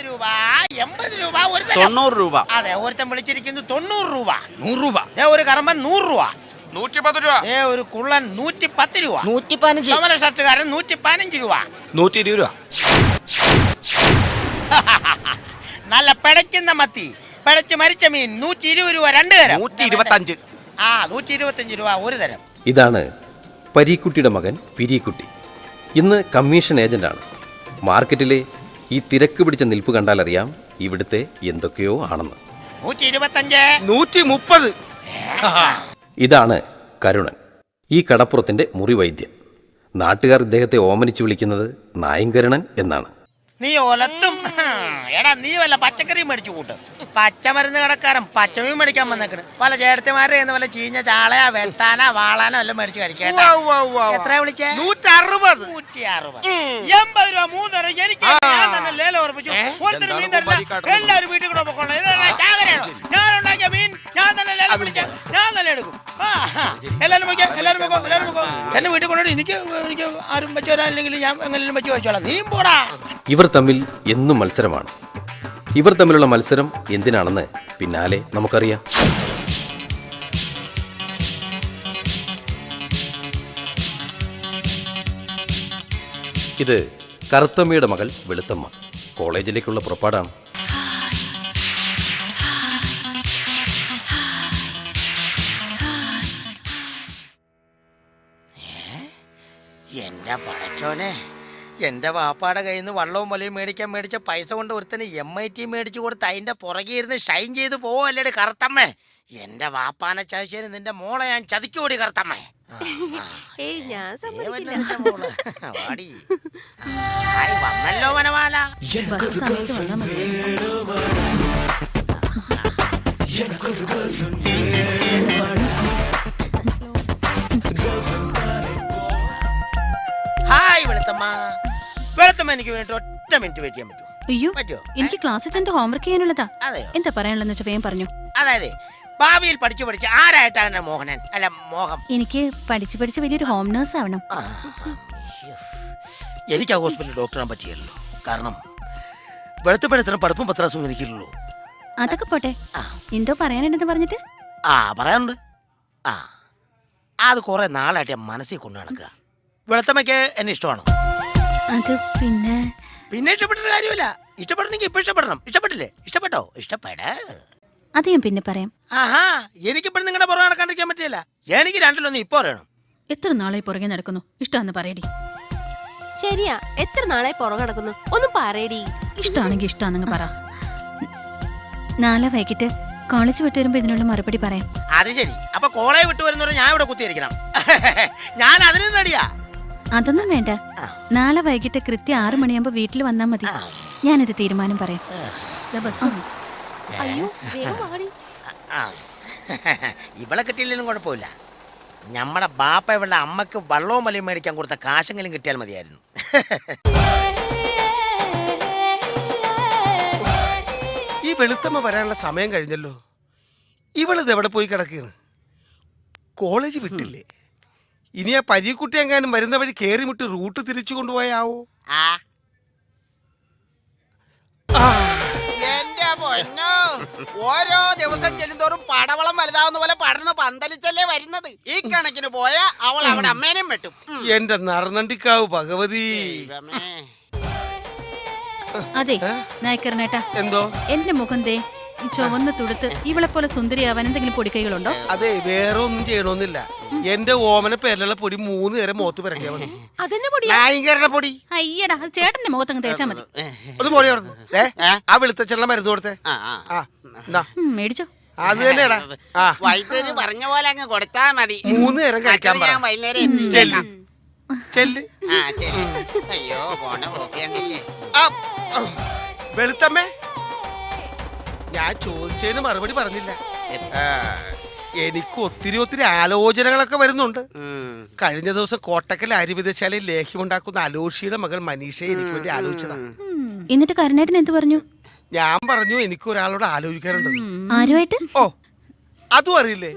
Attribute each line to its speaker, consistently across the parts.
Speaker 1: 70 രൂപ 80 രൂപ
Speaker 2: 90 രൂപ.
Speaker 1: അതെ, ഒരുത്തൻ വിളിച്ചിരിക്കുന്നു 90 രൂപ.
Speaker 2: 100 രൂപ.
Speaker 1: ഒരു കറമ്പൻ 100 രൂപ.
Speaker 2: 110 രൂപ.
Speaker 1: ഒരു കുള്ളൻ 110 രൂപ.
Speaker 3: 115.
Speaker 1: സമര ഷർട്ടുകാരൻ 115 രൂപ.
Speaker 2: 120 രൂപ.
Speaker 1: നല്ല പിടയ്ക്കുന്ന മത്തി, പിടച്ച് മരിച്ച മീൻ 120 രൂപ 2 തരം.
Speaker 2: 125.
Speaker 1: 125 രൂപ 1 തരം.
Speaker 4: ഇതാണ് പരീക്കുട്ടിയുടെ മകൻ പിരീക്കുട്ടി. ഇന്ന് കമ്മീഷൻ ഏജന്റാണ്. മാർക്കറ്റിലെ ഈ തിരക്ക് പിടിച്ച നിൽപ്പ് കണ്ടാലറിയാം ഇവിടുത്തെ എന്തൊക്കെയോ ആണെന്ന്.
Speaker 1: 125.
Speaker 2: 130.
Speaker 4: ഇതാണ് കരുണൻ, ഈ കടപ്പുറത്തിൻ്റെ മുറി വൈദ്യൻ. നാട്ടുകാർ ഇദ്ദേഹത്തെ ഓമനിച്ചു വിളിക്കുന്നത് നായങ്കരണൻ എന്നാണ്.
Speaker 1: നീ ഒലത്തും. എടാ, നീ വല്ല പച്ചക്കറിയും മേടിച്ചു കൂട്ട്. പച്ചമരുന്ന് കടക്കാരൻ പച്ചമീൻ മേടിക്കാൻ വന്നേക്കണ്. പല ചേട്ടത്തിമാരുടെ വല്ല ചീഞ്ഞ ചാളയാ വെട്ടാനാ വാളാനോ എല്ലാം മേടിച്ച് കഴിക്കാം. എത്ര വിളിച്ചേ?
Speaker 2: 160.
Speaker 1: 160. 80 രൂപ 3 തരം. എനിക്ക് ഞാൻ തന്നെ ലേലം ഉറപ്പിച്ചു. ഒരുത്തരും മീൻ തരില്ല. എല്ലാവരും വീട്ടിൽ കൂടെ പൊക്കോളൂ. ഇതെല്ലാം ചാകരയാണോ? ഞാൻ ഉണ്ടാക്കിയ മീൻ ഞാൻ തന്നെ ലേലം വിളിച്ച ഞാൻ തന്നെ എടുക്കും. എല്ലാവരും പൊക്കോ, എല്ലാവരും പൊക്കോ, എല്ലാവരും പൊക്കോ. എന്നെ വീട്ടിൽ കൊണ്ടുപോയി എനിക്ക് ആരും വെച്ച് വരാനില്ലെങ്കിൽ ഞാൻ എങ്ങനെയും വെച്ച് കഴിച്ചോളാം. നീ പോടാ.
Speaker 4: ഇവർ തമ്മിൽ എന്നും മത്സരമാണ്. ഇവർ തമ്മിലുള്ള മത്സരം എന്തിനാണെന്ന് പിന്നാലെ നമുക്കറിയാം. ഇത് കറുത്തമ്മയുടെ മകൾ വെളുത്തമ്മ. കോളേജിലേക്കുള്ള പുറപ്പാടാണ്.
Speaker 1: എന്റെ പടച്ചോനെ, എന്റെ വാപ്പാടെ കയ്യിൽ നിന്ന് വള്ളവും വലയും മേടിച്ച പൈസ കൊണ്ട് ഒരുത്തന് MIT മേടിച്ചു കൊടുത്ത് അതിന്റെ പുറകെ ഇരുന്ന് ഷൈൻ ചെയ്ത് പോവല്ലേടി കറുത്തമ്മേ. എന്റെ വാപ്പാനെ ചതിച്ചതിന് നിന്റെ മോളെ ഞാൻ ചതിക്കൂടി കറുത്തമ്മേ. വാടി. വന്നല്ലോ വനമാല. ഹായ് വെളുത്തമ്മ. വെളുത്തമ്മ, എനിക്ക് വേണ്ടി 1 മിനിറ്റ് വെയിറ്റ് ചെയ്യാൻ പറ്റുമോ?
Speaker 5: അയ്യോ,
Speaker 1: പറ്റുമോ?
Speaker 5: എനിക്ക് ക്ലാസ്സിൽ ചെന്ന് ഹോംവർക്ക് ചെയ്യാനുള്ളതാ.
Speaker 1: അതെയോ?
Speaker 5: എന്താ പറയാനുള്ളതെന്ന് വെച്ചാൽ വേഗം പറഞ്ഞു.
Speaker 1: അതായത് ഭാവിയിൽ പഠിച്ച് ആരായിട്ടാണ് മോഹനൻ അല്ല മോഹം?
Speaker 5: എനിക്ക് പഠിച്ച് വലിയൊരു ഹോം നേഴ്സ് ആവണം.
Speaker 1: എനിക്ക് ആ ഹോസ്പിറ്റലിൽ ഡോക്ടറാൻ പറ്റിയല്ലോ. കാരണം വെളുത്തപ്പഴത്തിന് പഠിപ്പും പത്രാസും എനിക്കില്ലല്ലോ.
Speaker 5: അതൊക്കെ പോട്ടെ, എന്തോ പറയാനുണ്ടെന്ന് പറഞ്ഞിട്ട്.
Speaker 1: പറയാനുണ്ട്. അത് കുറെ നാളായിട്ട് ഞാൻ മനസ്സിൽ കൊണ്ടു നടക്കുക. വെളുത്തമ്മയ്ക്ക് എന്നെ ഇഷ്ടമാണോ?
Speaker 5: അത് പിന്നെ
Speaker 1: ഇഷ്ടപ്പെട്ടിട്ട് കാര്യമില്ല. ഇഷ്ടപ്പെടണമെങ്കിൽ ഇപ്പൊ ഇഷ്ടപ്പെടണം. ഇഷ്ടപ്പെട്ടില്ലേ? ഇഷ്ടപ്പെട്ടോ?
Speaker 5: അത് ഞാൻ പിന്നെ പറയാം.
Speaker 1: എനിക്കിപ്പോഴും നിങ്ങളുടെ പുറകെ നടക്കാണ്ടിരിക്കാൻ പറ്റില്ല. എനിക്ക് രണ്ടിലൊന്നും ഇപ്പൊ അറിയണം.
Speaker 5: എത്ര നാളായി പുറകെ നടക്കുന്നു? ഇഷ്ടമാണെന്ന് പറയടി.
Speaker 3: ശരിയാ, എത്ര നാളായി പുറകെ നടക്കുന്നു? ഒന്ന് പറയടി.
Speaker 5: ഇഷ്ടമാണെങ്കിൽ ഇഷ്ടമാണെന്ന് പറ. നാളെ വൈകിട്ട് കോളേജ് വിട്ട് വരുമ്പോ ഇതിനുള്ള മറുപടി പറയാം.
Speaker 1: അത് ശരി. അപ്പൊ കോളേജ് വിട്ട് വരുന്നവരെ ഞാൻ ഇവിടെ കുത്തിയിരിക്കണം. ഞാൻ അതിന് റെഡിയാ.
Speaker 5: അതൊന്നും വേണ്ട. നാളെ വൈകിട്ട് കൃത്യം 6 മണിയാകുമ്പോ വീട്ടിൽ വന്നാൽ മതി. ഞാനൊരു തീരുമാനം പറയാം.
Speaker 3: അയ്യോ, വേഗം വാടി.
Speaker 1: ഇവളെ കിട്ടിയില്ലെങ്കിലും കുഴപ്പമില്ല. നമ്മുടെ ബാപ്പ ഇവളുടെ അമ്മക്ക് വള്ളവും വലയും മേടിക്കാൻ കൊടുത്ത കാശെങ്കിലും കിട്ടിയാൽ മതിയായിരുന്നു.
Speaker 2: ഈ വെളുത്തമ്മ വരാനുള്ള സമയം കഴിഞ്ഞല്ലോ. ഇവളിത് എവിടെ പോയി കിടക്കുകയാണ്? കോളേജ് വിട്ടില്ലേ? ഇനി ആ പരീക്കുട്ടി എങ്ങാനും വരുന്ന വഴി കേറി മുട്ടി റൂട്ട് തിരിച്ചു കൊണ്ടുപോയാവോ?
Speaker 1: എന്റെ പൊന്നോ, ഓരോ ദിവസം ചെല്ലുന്തോറും പടവളം വലുതാവുന്ന പോലെ പടർന്ന് പന്തലിച്ചല്ലേ വരുന്നത്. ഈ കണക്കിന് പോയാ അവൾ അവിടെ അമ്മേനെയും വെട്ടും.
Speaker 2: എന്റെ നറുനണ്ടിക്കാവ് ഭഗവതി.
Speaker 5: അതെ നായക്കറിനേട്ടാ,
Speaker 2: എന്തോ
Speaker 5: എന്റെ മുഖം ദേ ഈ ചുവന്ന തുടുത്ത് ഇവളെ പോലെ സുന്ദരിയാവാൻ എന്തെങ്കിലും പൊടിക്കൈകളുണ്ടോ?
Speaker 2: അതെ, വേറെ ഒന്നും ചെയ്യണമെന്നില്ല. എന്റെ ഓമന പേരിലുള്ള പൊടി 3 നേരം മുഖത്ത് പിറക്കിയാ മതി. പൊടി.
Speaker 5: അയ്യടാ, അത് ചേട്ടന്റെ മുഖത്തങ്ങ് തേച്ചാ മതി.
Speaker 2: ഒന്ന് പൊടി കൊടുത്ത്. ആ വെളുത്തച്ചെള്ള മരുന്ന് കൊടുത്തേ.
Speaker 5: മേടിച്ചോ.
Speaker 2: അത് തന്നെയാടാ.
Speaker 1: വൈദ്യുതി പറഞ്ഞ പോലെ അങ്ങ് കൊടുത്താ മതി.
Speaker 2: 3 നേരം കഴിക്കാൻ
Speaker 1: വൈകുന്നേരം
Speaker 2: ചെല്ല്.
Speaker 1: അയ്യോ, പോണ പോക്കണ്ടില്ലേ.
Speaker 2: വെളുത്തമ്മേ, ഞാൻ ചോദിച്ചതിന് മറുപടി പറഞ്ഞില്ല. എനിക്ക് ഒത്തിരി ആലോചനകളൊക്കെ വരുന്നുണ്ട്. കഴിഞ്ഞ ദിവസം കോട്ടക്കൽ അരിവിതശാലയിൽ ലേഹ്യമുണ്ടാക്കുന്ന അലോഷിയുടെ മകൾ മനീഷയെ എനിക്ക് വേണ്ടി ആലോചിച്ചതാ.
Speaker 5: എന്നിട്ട് കരുണേട്ടൻ എന്ത് പറഞ്ഞു?
Speaker 2: ഞാൻ പറഞ്ഞു എനിക്ക് ഒരാളോട് ആലോചിക്കാറുണ്ട്.
Speaker 5: ആരുമായിട്ട്?
Speaker 2: ഓ, അതും അറിയില്ലേ?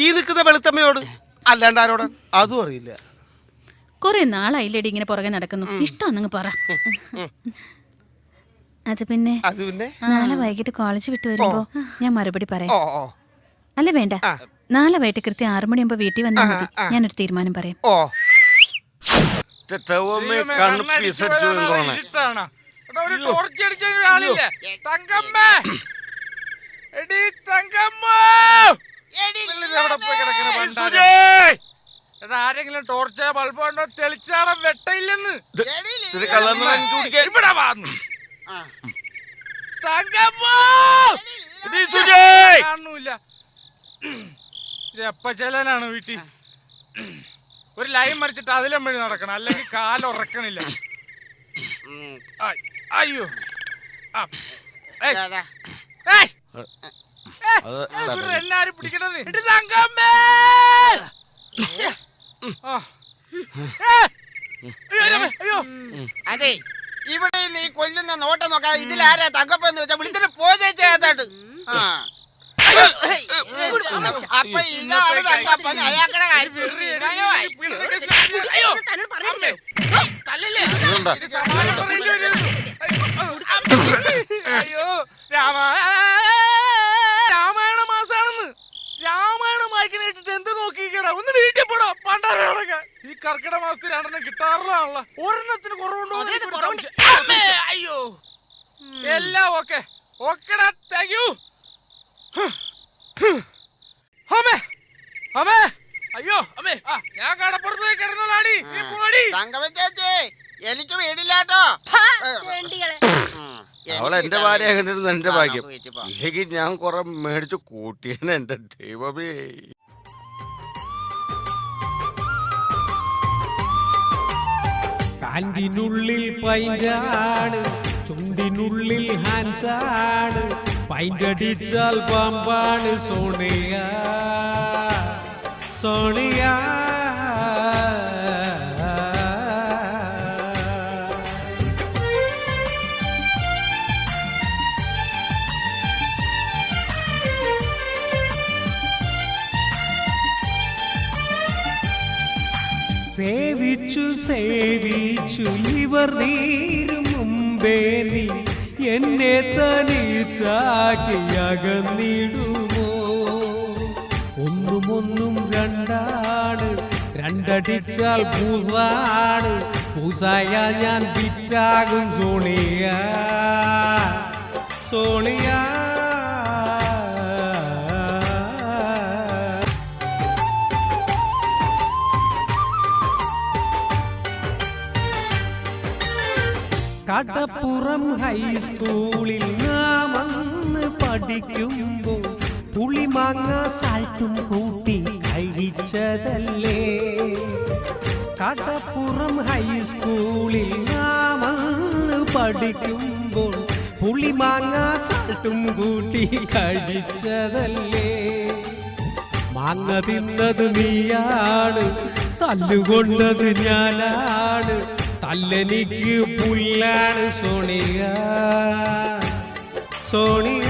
Speaker 2: ഈ നിൽക്കുന്ന വെളുത്തമ്മയോട്. അല്ലാണ്ട് ആരോട്? അതും അറിയില്ല.
Speaker 5: കൊറേ നാളായില്ലേടി ഇങ്ങനെ പുറകെ നടക്കുന്നു. ഇഷ്ടമാണെന്ന് പറ. അത് പിന്നെ
Speaker 2: അത് പിന്നെ
Speaker 5: നാളെ വൈകിട്ട് കോളേജ് വിട്ടു വരുമ്പോ ഞാൻ മറുപടി പറയാം.
Speaker 2: ഓ ഓ
Speaker 5: അല്ല വേണ്ട, നാളെ വൈകിട്ട് കൃത്യം 6 മണിയാകുമ്പോ വീട്ടിൽ വന്നാൽ മതി. ഞാനൊരു തീരുമാനം പറയാം.
Speaker 2: ഓ
Speaker 6: ആരെങ്കിലും ടോർച്ച് ബൾബ് കൊണ്ടോ തെളിച്ചാളം വെട്ടയില്ലെന്ന് കാണൂല. എപ്പ ചെല്ലാനാണ് വീട്ടിൽ ഒരു ലൈൻ മറിച്ചിട്ട് അതിലും വഴി നടക്കണം, അല്ലെങ്കിൽ കാലുറക്കണില്ല. അയ്യോ എല്ലാരും പിടിക്കണത്.
Speaker 1: അതെ, ഇവിടെ നീ കൊല്ലുന്ന നോട്ടം നോക്കാ. ഇതിലാരാ തങ്കപ്പെന്ന് വെച്ചാ വിളിച്ചിട്ട് പോചേച്ചാട്ട്. അപ്പൊ ഇതാണ് തങ്കപ്പൻ. അയാൾക്കടെ കാര്യം
Speaker 6: അയ്യോ രാമായണ മാസാണെന്ന്. രാമായണം വായിക്കാനായിട്ടിട്ട് എന്ത് നോക്കിക്കടാ, ഒന്ന് വീട്ടിൽ പോടാ പണ്ടാരൊക്കെ. ഈ കർക്കിടക മാസത്തിൽ രണ്ടെണ്ണം കിട്ടാറുള്ളതാണല്ലോ, ഒരെണ്ണത്തിന് കുറവുണ്ടോ? അയ്യോ എല്ലാം ഓക്കെ ഓക്കെടാ, താങ്ക് യു. അമ്മേ അമ്മേ അയ്യോ അമ്മേ, ഞാൻ കടപ്പുറത്ത് പോയി കിടന്നോളാടി. നീ പോടി.
Speaker 1: തങ്കപ്പൻ ചേച്ചി, എനിക്ക് വീടില്ലാട്ടോ.
Speaker 7: അവൾ എന്റെ ഭാര്യ കണ്ടിരുന്നു, എന്റെ ഭാഗ്യം. ഇല്ലെങ്കിൽ ഞാൻ കുറെ മേടിച്ചു കൂട്ടിയാണ്. എന്റെ ദൈവമേ,
Speaker 8: പാന്റിനുള്ളിൽ പൈന്റാണ്, ചുണ്ടിനുള്ളിൽ ഹാൻസാണ്, പൈന്റടിച്ചാൽ പാമ്പാണ് സോണിയ സോണിയ. സേവിച്ചു സേവിച്ചു ഇവർ നീരും മുമ്പേ നീ എന്നെ തനിച്ചാകിയകന്നിടുമോ? ഒന്നും രണ്ടാണ്, രണ്ടടിച്ചാൽ പൂസാണ്, പൂസായാൽ ഞാൻ വിറ്റാകും സോണിയ സോണിയ. കടപ്പുറം ഹൈസ്കൂളിൽ നാം അന്ന് പഠിക്കുമ്പോൾ പുളിമാങ്ങ സാൽട്ടും കൂട്ടി കഴിച്ചതല്ലേ. കടപ്പുറം ഹൈസ്കൂളിൽ നാം അന്ന് പഠിക്കുമ്പോൾ പുളിമാങ്ങ സാൽട്ടും കൂട്ടി കഴിച്ചതല്ലേ. മാങ്ങ തിന്നത് നീയാണ്, തല്ലുകൊണ്ടത് ഞാനാണ്, തല്ലെനിക്ക് പുല്ലാണ് സോണിയ സോണിയ.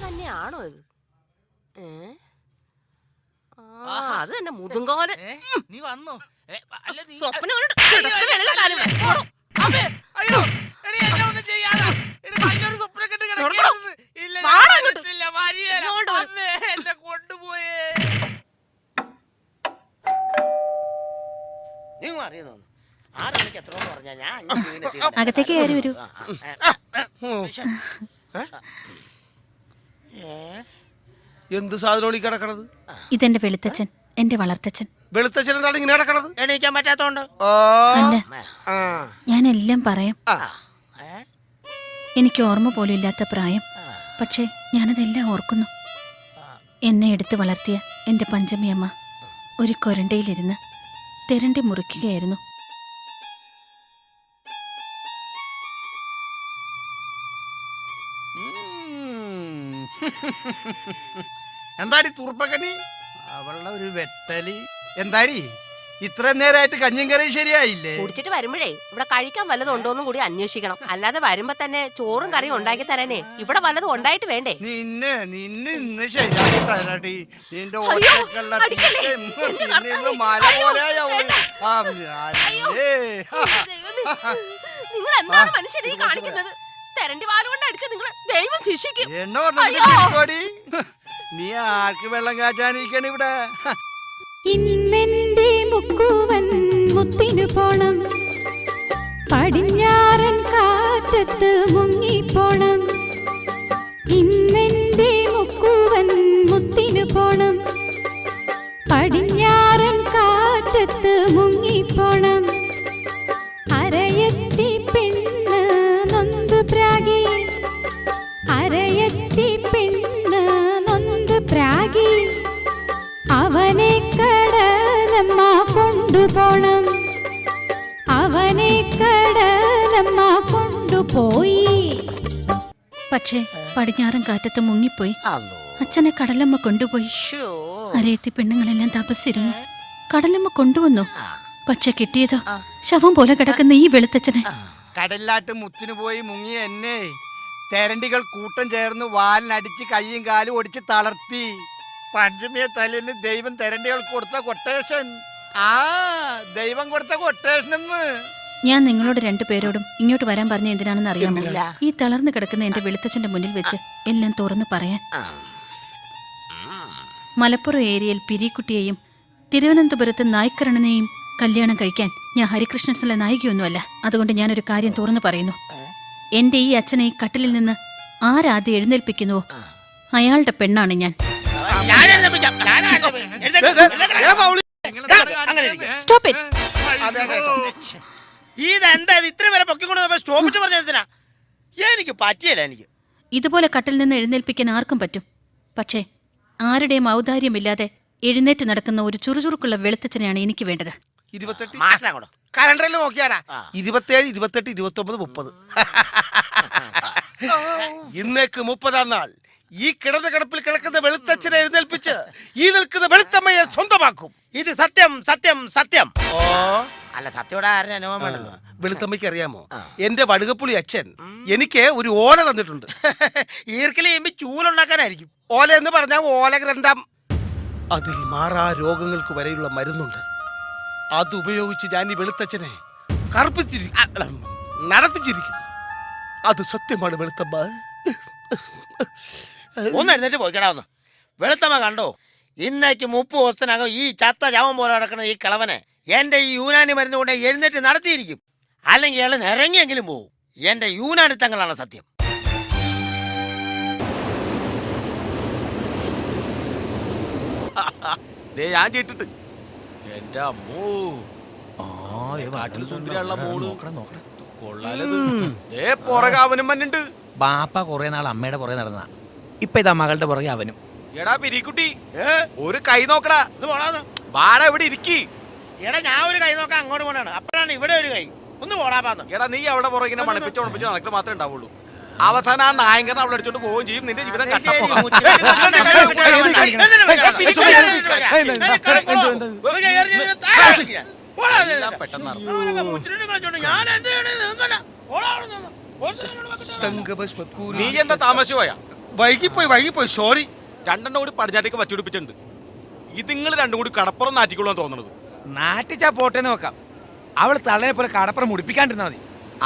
Speaker 3: തന്നെയാണോ ഇത്? അത് തന്നെ മുതുങ്കോല്.
Speaker 6: നീ വന്നോ?
Speaker 3: സ്വപ്നം
Speaker 6: അയ്യോ എന്നെ ചെയ്യാതെ സ്വപ്നം കെട്ട് എന്നെ കൊണ്ടുപോയേ.
Speaker 1: നീ അറിയുന്നു 6 മണിക്ക് എത്ര പറഞ്ഞാ ഞാൻ
Speaker 5: അകത്തേക്ക് കയറി വരൂ.
Speaker 2: എന്ത് സാധനമാണ് ഈ കിടക്കണത്?
Speaker 5: ഇതെന്റെ വെളുത്തച്ഛൻ, എന്റെ വളർത്തച്ഛൻ.
Speaker 2: വെളുത്തച്ഛൻ എന്താണ് ഇങ്ങനെ കിടക്കണത്?
Speaker 1: എണീക്കാൻ പറ്റാത്തോണ്ട്.
Speaker 5: അല്ല, ഞാനെല്ലാം പറയാം. എനിക്ക് ഓർമ്മ പോലും ഇല്ലാത്ത പ്രായം, പക്ഷേ ഞാനതെല്ലാം ഓർക്കുന്നു. എന്നെ എടുത്ത് വളർത്തിയ എന്റെ പഞ്ചമിയമ്മ ഒരു കൊരണ്ടയിലിരുന്ന് തെരണ്ടി മുറിക്കുകയായിരുന്നു.
Speaker 1: എന്താടി തുറുപ്പക്കനി? അവളുടെ ഒരു വെട്ടലി. എന്താടി
Speaker 7: ഇത്രയും നേരമായിട്ട് കഞ്ഞിയും കറിയും ശരിയായില്ലേ?
Speaker 3: കുടിച്ചിട്ട് വരുമ്പോഴേ ഇവിടെ കഴിക്കാൻ വല്ലതും ഉണ്ടോന്നും കൂടി അന്വേഷിക്കണം. അല്ലാതെ വരുമ്പോ തന്നെ ചോറും കറിയും ഉണ്ടാക്കി തരാനേ ഇവിടെ വല്ലതും ഉണ്ടായിട്ട് വേണ്ടേ?
Speaker 7: നിന്നെ ഇന്ന് ശരിയാക്കി തരാടി. നിന്റെ
Speaker 3: അയ്യോ,
Speaker 7: ഓട്ടക്കള്ള
Speaker 3: അടിക്കല്ലേ.
Speaker 7: തീറ്റ
Speaker 3: എന്റെ
Speaker 7: പിന്നെ ഇന്ന്
Speaker 3: കർത്താവേ.
Speaker 7: മല
Speaker 3: അയ്യോ,
Speaker 7: പോലെയായി അവള്.
Speaker 3: വേണ്ട.
Speaker 7: ആ,
Speaker 3: അയ്യോ.
Speaker 7: ഏ.
Speaker 3: നിങ്ങൾ എന്താണ് മനുഷ്യനെ ഈ കാണിക്കുന്നത്? തെരണ്ടി വാലുകൊണ്ട് അടിച്ച നിങ്ങൾ ദൈവം ശിക്ഷിക്കും.
Speaker 7: എന്നെ പറഞ്ഞിട്ട്
Speaker 3: അയ്യോ.
Speaker 7: ശരിക്കോടി. നീ ആർക്ക് വെള്ളം കാച്ചാനിരിക്കണ ഇവിടെ?
Speaker 5: ഇന്നെന്റെ മുക്കുവൻ മുത്തിനു പോണം, പടിഞ്ഞാറൻ കാറ്റത്ത് മുങ്ങിപ്പോണം. ഇന്നെന്റെ മുക്കുവൻ മുത്തിനു പോണം, പടിഞ്ഞാറൻ കാറ്റത്ത് മുങ്ങിപ്പോണം. അരയത്തി പെണ്ണ് നൊന്ത് പ്രാഗി, അരയത്തി പെണ്ണ് നൊന്ത് പ്രാഗി. അവനെ കടലമ്മ കൊണ്ടുപോണം, അവനെ കടലമ്മ കൊണ്ടുപോയി. പക്ഷേ പടിഞ്ഞാറൻ കാറ്റത്ത് മുങ്ങിപ്പോയി. അച്ഛനെ കടലമ്മ കൊണ്ടുപോയി. അരയത്തി പെണ്ണുങ്ങളെല്ലാം തപസ്സിരുന്നു. കടലമ്മ കൊണ്ടുവന്നു. പക്ഷെ കിട്ടിയതോ ശവം പോലെ കിടക്കുന്ന ഈ വെളുത്തച്ഛനെ.
Speaker 7: കടലിലാട്ട് മുത്തിനു പോയി മുങ്ങിയ എന്നെ തെരണ്ടികൾ കൂട്ടം ചേർന്ന് വാലിനടിച്ച് കയ്യും കാലും ഒടിച്ച് തളർത്തി. പഞ്ചമിയെ തലേന്ന് ദൈവം തെരണ്ടികൾക്ക് കൊടുത്ത കൊട്ടേഷൻ. ആ ദൈവം കൊടുത്ത കൊട്ടേഷൻ എന്ന്.
Speaker 5: ഞാൻ നിങ്ങളോട് രണ്ടുപേരോടും ഇങ്ങോട്ട് വരാൻ പറഞ്ഞ എന്തിനാണെന്ന് അറിയാമോ? ഈ തളർന്നു കിടക്കുന്ന എന്റെ വെളുത്തച്ഛന്റെ മുന്നിൽ വെച്ച് എല്ലാം തുറന്നു പറയാൻ. മലപ്പുറം ഏരിയയിൽ പിരിക്കുട്ടിയെയും തിരുവനന്തപുരത്ത് നായ്ക്കരണനെയും കല്യാണം കഴിക്കാൻ ഞാൻ ഹരികൃഷ്ണൻസിലെ നായികയൊന്നുമല്ല. അതുകൊണ്ട് ഞാനൊരു കാര്യം തുറന്നു പറയുന്നു. എന്റെ ഈ അച്ഛനെ ഈ കട്ടിലിൽ നിന്ന് ആരാദ്യം എഴുന്നേൽപ്പിക്കുന്നുവോ അയാളുടെ പെണ്ണാണ് ഞാൻ. Stop it.
Speaker 1: ഇതെന്താ ഇത്ര വരെ പൊക്കിക്കൊണ്ട് സ്റ്റോപ്പിട്ട് പറഞ്ഞാ? എനിക്ക് പറ്റിയല്ല. എനിക്ക്
Speaker 5: ഇതുപോലെ കട്ടിൽ നിന്ന് എഴുന്നേൽപ്പിക്കാൻ ആർക്കും പറ്റും. പക്ഷേ ആരുടെയും ഔദാര്യമില്ലാതെ എഴുന്നേറ്റ് നടക്കുന്ന ഒരു ചുറുചുറുക്കുള്ള വെളുത്തച്ഛനെയാണ് എനിക്ക് വേണ്ടത്.
Speaker 2: 28
Speaker 1: മാറ്റാൻ കൂടെ
Speaker 2: കലണ്ടറിൽ നോക്കിയാടാ. 27, 28, 29, 30. ഇന്നേക്ക് 30-ാം നാൾ ഈ കിടന്ന കിടപ്പിൽ കിടക്കുന്ന വെളുത്തച്ഛനെ എഴുന്നേൽപ്പിച്ച് ഈ നിൽക്കുന്ന വെളുത്തമ്മയെ സ്വന്തമാക്കും.
Speaker 1: ഇത് സത്യം സത്യം സത്യം.
Speaker 2: ഓ
Speaker 1: അല്ല സത്യോടെ ആരുടെ അനുഭവം വേണ്ടല്ലോ.
Speaker 2: വെളുത്തമ്മയ്ക്ക് അറിയാമോ, എന്റെ വടുകപ്പുളി അച്ഛൻ എനിക്ക് ഒരു ഓല തന്നിട്ടുണ്ട്.
Speaker 1: ഈർക്കിൽ ചെയ്യുമ്പോ ചൂലുണ്ടാക്കാനായിരിക്കും.
Speaker 2: ഓല എന്ന് പറഞ്ഞാൽ ഓല ഗ്രന്ഥം. അതിൽ മാറാ രോഗങ്ങൾക്ക് വരെയുള്ള മരുന്നുണ്ട്. അതുപയോഗിച്ച് ഞാൻ ഈ വെളുത്തച്ഛനെ കറുപ്പിച്ചിരിക്കും, നടത്തിച്ചിരിക്കും. അത് സത്യമാണ് വെളുത്തമ്മ.
Speaker 1: ഒന്ന് എഴുന്നേറ്റ് പോയിക്കടാ ഒന്ന്. വെളുത്തമ്മ കണ്ടോ, ഇന്നേക്ക് 30 ദിവസത്തിനകം ഈ ചത്ത ചാവം പോലെ നടക്കുന്ന ഈ കിളവനെ എന്റെ ഈ യൂനാനി മരുന്ന് കൊണ്ട് എഴുന്നേറ്റ് നടത്തിയിരിക്കും. അല്ലെങ്കിൽ അയാൾ നിറങ്ങിയെങ്കിലും പോവും. എന്റെ യൂനാനിത്തങ്ങളാണ് സത്യം.
Speaker 7: ഞാൻ കേട്ടിട്ട് എന്റെ അമ്മോ സുന്ദരിയുള്ള മോള് കൊള്ളാലത്. പുറകെ അവനും മന്നുണ്ട്.
Speaker 6: ബാപ്പ കുറെ നാൾ അമ്മയുടെ പുറകെ നടന്ന, ഇപ്പൊ ഇതാ മകളുടെ പുറകെ അവനും.
Speaker 7: എടാ പിരിക്കുട്ടി, ഒരു കൈ നോക്കടാ.
Speaker 1: ഇത് പോടാന്ന്.
Speaker 7: വാട ഇവിടെ ഇരിക്കി.
Speaker 1: എടാ ഞാൻ ഒരു കൈ നോക്കാൻ അങ്ങോട്ട് പോണാണ്, അപ്പോഴാണ് ഇവിടെ ഒരു കൈ. ഒന്ന് പോടാപ്പാന്ന്.
Speaker 7: എടാ നീ അവിടെ പുറകിനെ മണപ്പിച്ച് ഉണപ്പിച്ച് നടക്കുക മാത്രമേ ഉണ്ടാവുള്ളൂ. അവസാനം ആ നായകനെ അവിടെ അടിച്ചോണ്ട് പോവുകയും ചെയ്യും. നിന്റെ ജീവിതം കട്ടപ്പോകാം. നീ എന്താ താമസിച്ചു പോയാ?
Speaker 2: വൈകിപ്പോയി സോറി.
Speaker 7: രണ്ടെണ്ണം കൂടി പടിഞ്ഞാട്ടേക്ക് വച്ചുപിടിപ്പിച്ചിട്ടുണ്ട്. ഇത് നിങ്ങൾ രണ്ടും കൂടി കടപ്പുറം നാറ്റിക്കൊള്ളാൻ തോന്നുന്നത്.
Speaker 6: നാട്ടിച്ചാ പോട്ടെ നോക്കാം. അവൾ തള്ളനെ പോലെ കടപ്പുറം മുടിപ്പിക്കാണ്ടിരുന്നാ മതി.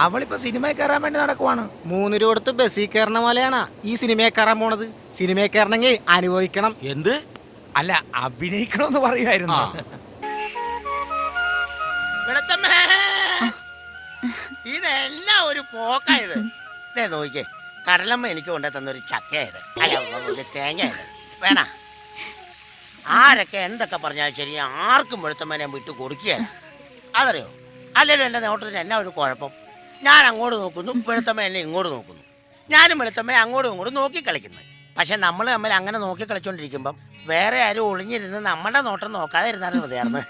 Speaker 6: അവളിപ്പോ സിനിമയിൽ കയറാൻ വേണ്ടി നടക്കുവാണ്.
Speaker 9: 3 രൂപ കൊടുത്ത് ബസ്സിൽ കയറണ പോലെയാണ് ഈ സിനിമയിൽ കയറാൻ പോണത്. സിനിമയിൽ കയറണമെങ്കിൽ അനുഭവിക്കണം.
Speaker 7: എന്ത്?
Speaker 6: അല്ല, അഭിനയിക്കണമെന്ന് പറയുമായിരുന്നു.
Speaker 1: ഇതെല്ലാം ഒരു പോക്കായത്. ഇതേ നോക്കിക്കേ, കടലമ്മ എനിക്ക് കൊണ്ടു തന്നൊരു ചക്കയായത്, അല്ല ഒരു തേങ്ങയായത്. വേണ ആരൊക്കെ എന്തൊക്കെ പറഞ്ഞാലും ശരി, ആർക്കും വെളുത്തമ്മനെ വിട്ടു കൊടുക്കുകയാണ്. അതറിയോ? അല്ലെങ്കിൽ എൻ്റെ നോട്ടത്തിന് എന്നാ ഒരു കുഴപ്പം? ഞാൻ അങ്ങോട്ട് നോക്കുന്നു, വെളുത്തമ്മ എന്നെ ഇങ്ങോട്ട് നോക്കുന്നു. ഞാനും വെളുത്തമ്മ അങ്ങോട്ടും ഇങ്ങോട്ടും നോക്കി കളിക്കുന്നു. പക്ഷെ നമ്മൾ തമ്മിൽ അങ്ങനെ നോക്കി കളിച്ചോണ്ടിരിക്കുമ്പം വേറെ ആരും ഒളിഞ്ഞിരുന്ന് നമ്മുടെ നോട്ടം നോക്കാതെ ഇരുന്നാലും മതിയായിരുന്നു.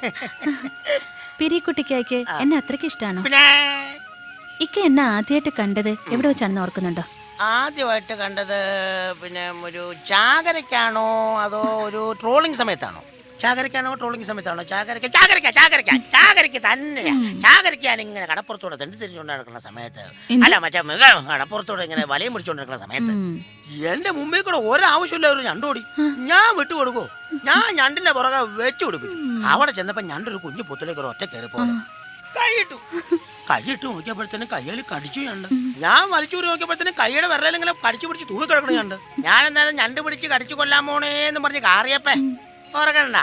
Speaker 5: പിരിക്കുട്ടിക്ക് എന്നെ അത്രയ്ക്ക് ഇഷ്ടമാണോ?
Speaker 1: പിന്നെ
Speaker 5: ഇക്ക എന്നെ ആദ്യമായിട്ട് കണ്ടത് എവിടെ വെച്ചാണെന്ന് ഓർക്കുന്നുണ്ടോ?
Speaker 1: ആദ്യമായിട്ട് കണ്ടത് പിന്നെ ഒരു ചാകരയ്ക്കാണോ അതോ ഒരു ട്രോളിങ് സമയത്താണോ? ചാകരക്കാണോ ട്രോളിംഗ് സമയത്താണോ? ചാകരയ്ക്ക് തന്നെയാ. ചാകരയ്ക്ക് ഞാൻ ഇങ്ങനെ കടപ്പുറത്തോടെ തെണ്ടി തിരിഞ്ഞുകൊണ്ട് നടക്കുന്ന സമയത്ത്, അല്ല മറ്റേ കടപ്പുറത്തോടെ ഇങ്ങനെ വലയം പിടിച്ചോണ്ടിരിക്കുന്ന സമയത്ത് എന്റെ മുമ്പിൽ കൂടെ ഒരാവശ്യമില്ല ഒരു ഞണ്ടോടി. ഞാൻ വിട്ടുകൊടുക്കോ? ഞാൻ ഞണ്ടിന്റെ പുറകെ വെച്ചു കൊടുപ്പിച്ചു. അവിടെ ചെന്നപ്പോ ഞണ്ടൊരു കുഞ്ഞു പൊത്തിലേക്ക് ഒരു ഒറ്റ കയറി പോലെ കൈയിട്ട് നോക്കിയപ്പോഴത്തേനും കയ്യിൽ കടിച്ചു ഞണ്ട്. ഞാൻ വലിച്ചൂരി നോക്കിയപ്പോഴത്തേനും കൈയുടെ വിരലിങ്ങനെ കടിച്ചു പിടിച്ച് തൂക്കി കിടക്കണ ഞണ്ട്. ഞാൻ എന്തായാലും ഞണ്ട് പിടിച്ച് കടിച്ചു കൊല്ലാൻ പോണേന്ന് പറഞ്ഞ് കാറിയപ്പേ ഓർക്കണ്ട.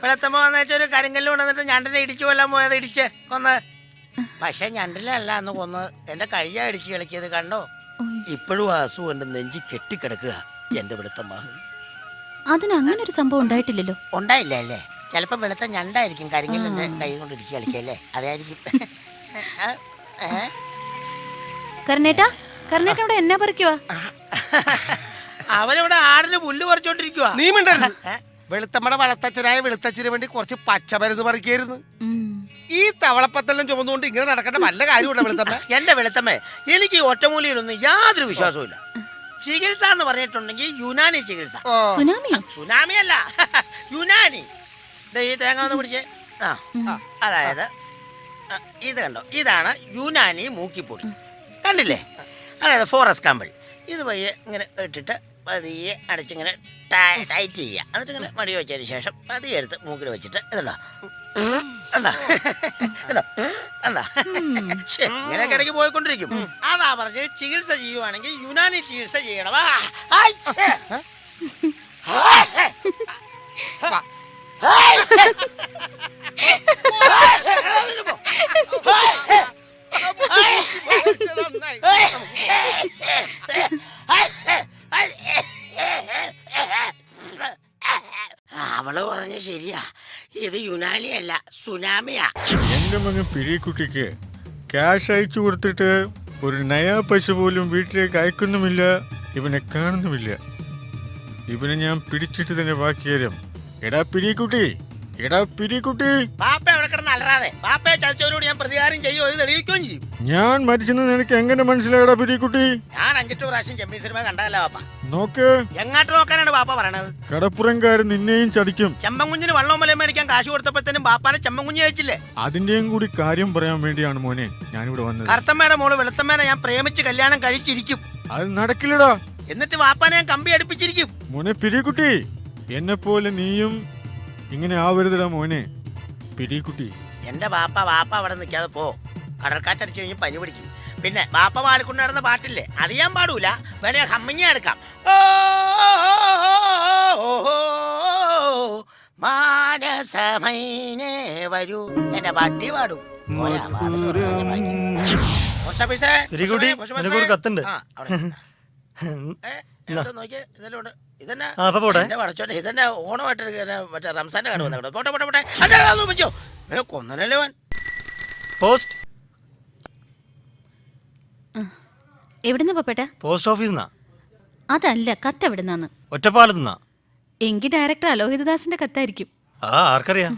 Speaker 1: വെളുത്തമ്മ വന്നു വെച്ചൊരു കരിങ്കല്ല് കൊണ്ടുവന്നിട്ട് ഞണ്ടിനെ ഇടിച്ചു കൊല്ലാൻ പോയത്, ഇടിച്ച് കൊന്ന്. പക്ഷെ ഞണ്ടിലല്ല അന്ന് കൊന്ന്, എന്റെ കയ്യാ ഇടിച്ച് കളിക്കിയത് കണ്ടോ? ഇപ്പോഴും ആ അസു എന്റെ നെഞ്ചി കെട്ടിക്കിടക്കുക എന്റെ വെളുത്തമ്മ.
Speaker 5: അതിന് അങ്ങനെ ഒരു സംഭവം ഉണ്ടായിട്ടില്ലല്ലോ.
Speaker 1: ഉണ്ടായില്ല അല്ലേ? ചിലപ്പോ വെളുത്ത ഞണ്ടായിരിക്കും കരിങ്കല്ലിന്റെ കൈ കൊണ്ട് ഇടിച്ച് കളിക്കല്ലേ, അതായിരിക്കും.
Speaker 5: കർണേട്ടാ ഇവിടെ എന്നാ പറിക്കുവാ?
Speaker 1: അവനിവിടെ ആടിന് പുല്ല് പറിച്ചോണ്ടിരിക്കുക.
Speaker 2: നീ മിണ്ടരുത്. വെളുത്തമ്മയുടെ വളത്തച്ഛനായ വെളുത്തച്ഛന് വേണ്ടി കുറച്ച് പച്ചമരുന്ന് പറിക്കായിരുന്നു. ഈ തവളപ്പത്തെല്ലാം ചുമന്നുകൊണ്ട് ഇങ്ങനെ നടക്കേണ്ട വല്ല കാര്യമുണ്ടോ വെളുത്തമ്മ?
Speaker 1: എന്റെ വെളുത്തമ്മ, എനിക്ക് ഈ ഒറ്റമൂലിയിലൊന്നും യാതൊരു വിശ്വാസവും ഇല്ല. ചികിത്സ എന്ന് പറഞ്ഞിട്ടുണ്ടെങ്കിൽ യുനാനി ചികിത്സ. സുനാമി അല്ല, യുനാനി. ഈ തേങ്ങ ഒന്ന് പിടിച്ചേ. അതായത് ഇത് കണ്ടോ, ഇതാണ് യുനാനി മൂക്കിപ്പൊടി. കണ്ടില്ലേ? അതായത് ഫോറസ്റ്റ് കമ്പിൾ. ഇത് പയ്യെ ഇങ്ങനെ ഇട്ടിട്ട് പതിയെ അടച്ചിങ്ങനെ ടൈറ്റ് ചെയ്യുക. എന്നിട്ട് ഇങ്ങനെ മടി വെച്ചതിന് ശേഷം പതിയെ എടുത്ത് മൂക്കിൽ വെച്ചിട്ട് ഇതുണ്ടോ ഇങ്ങനെയൊക്കെ ഇടയ്ക്ക് പോയിക്കൊണ്ടിരിക്കും. അതാ പറഞ്ഞ് ചികിത്സ ചെയ്യുവാണെങ്കിൽ യുനാനി ചികിത്സ ചെയ്യണവാ. അവള് പറഞ്ഞ ശരിയാ, ഇത് യുനാനി അല്ല സുനാമിയാ.
Speaker 10: എന്റെ മകൻ പിരിക്കുട്ടിക്ക് ക്യാഷ് അയച്ചു കൊടുത്തിട്ട് ഒരു നയാ പൈസ പോലും വീട്ടിലേക്ക് അയക്കുന്നുമില്ല, ഇവനെ കാണുന്നുമില്ല. ഇവനെ ഞാൻ പിടിച്ചിട്ട് തന്നെ ബാക്കി തരും. എടാ പിരിക്കുട്ടി.
Speaker 1: ബാപ്പ എവിടെ കിടന്ന് അലറാതെ. ബാപ്പയെ ചതിച്ചവരോട് ഞാൻ പ്രതികാരം ചെയ്യുമോ, ഇത് തെളിയിക്കുകയും ചെയ്യും.
Speaker 10: ഞാൻ മരിച്ചെന്ന് നിനക്ക് എങ്ങനെ മനസ്സിലായടാ പിരിക്കുട്ടി?
Speaker 1: ഞാൻ 5-8 പ്രാവശ്യം ചെമ്മീൻ സിനിമ കണ്ടതല്ല ബാപ്പ.
Speaker 10: നോക്ക്,
Speaker 1: എങ്ങോട്ട് നോക്കാനാണ് ബാപ്പ പറയണത്?
Speaker 10: കടപ്പുറംകാരൻ നിന്നെയും ചതിക്കും.
Speaker 1: ചെമ്പൻകുഞ്ഞിന് വള്ളവും മലയും മേടിക്കാൻ കാശ് കൊടുത്തപ്പോഴത്തേനും ബാപ്പാനെ ചെമ്പൻകുഞ്ഞ് കഴിച്ചില്ലേ?
Speaker 10: അതിന്റെയും കൂടി കാര്യം പറയാൻ വേണ്ടിയാണ് മോനെ ഞാനിവിടെ വന്നത്.
Speaker 1: കറുത്തമ്മേടെ മോള് വെളുത്തമ്മേനെ ഞാൻ പ്രേമിച്ച് കല്യാണം കഴിച്ചിരിക്കും.
Speaker 10: അത് നടക്കില്ലടാ.
Speaker 1: എന്നിട്ട് ബാപ്പാനെ ഞാൻ കമ്പി അടുപ്പിച്ചിരിക്കും.
Speaker 10: മോനെ പിരിക്കുട്ടി, എന്നെ പോലെ നീയും ഇങ്ങനെ ആവരുതടാ മോനെ പിരിക്കുട്ടി.
Speaker 1: എന്റെ ബാപ്പ അവിടെ നിൽക്കാതെ പോ. കടൽക്കാറ്റടിച്ചു കഴിഞ്ഞ് പനി പിടിക്കും. പിന്നെ ബാപ്പ പാടിക്കൊണ്ട് നടന്ന പാട്ടില്ലേ, അത് ഞാൻ പാടൂല. വേണേ ഹമ്മിങ്ങ എടുക്കാം. മാനസമൈനേ വരൂ, എന്റെ പട്ടി പാടും.
Speaker 7: കത്തുണ്ട്.
Speaker 1: ഇതന്നെ ഓണമായിട്ട് മറ്റേ റംസാന്റെ കാണും. പോട്ടെ പോട്ടെ പോട്ടെ. കൊന്നല്ലേ അവൻ.
Speaker 7: പോസ്റ്റ്
Speaker 5: എവിടുന്ന പോപ്പേട്ട?
Speaker 7: Post office.
Speaker 5: അതല്ല, കത്ത് എവിടുന്നാന്ന്?
Speaker 7: ഒറ്റപ്പാലത്തുനിന്നാ.
Speaker 5: എങ്കിൽ ഡയറക്ടർ അലോഹിതദാസിന്റെ കത്തായിരിക്കും.
Speaker 7: ആർക്കറിയാം.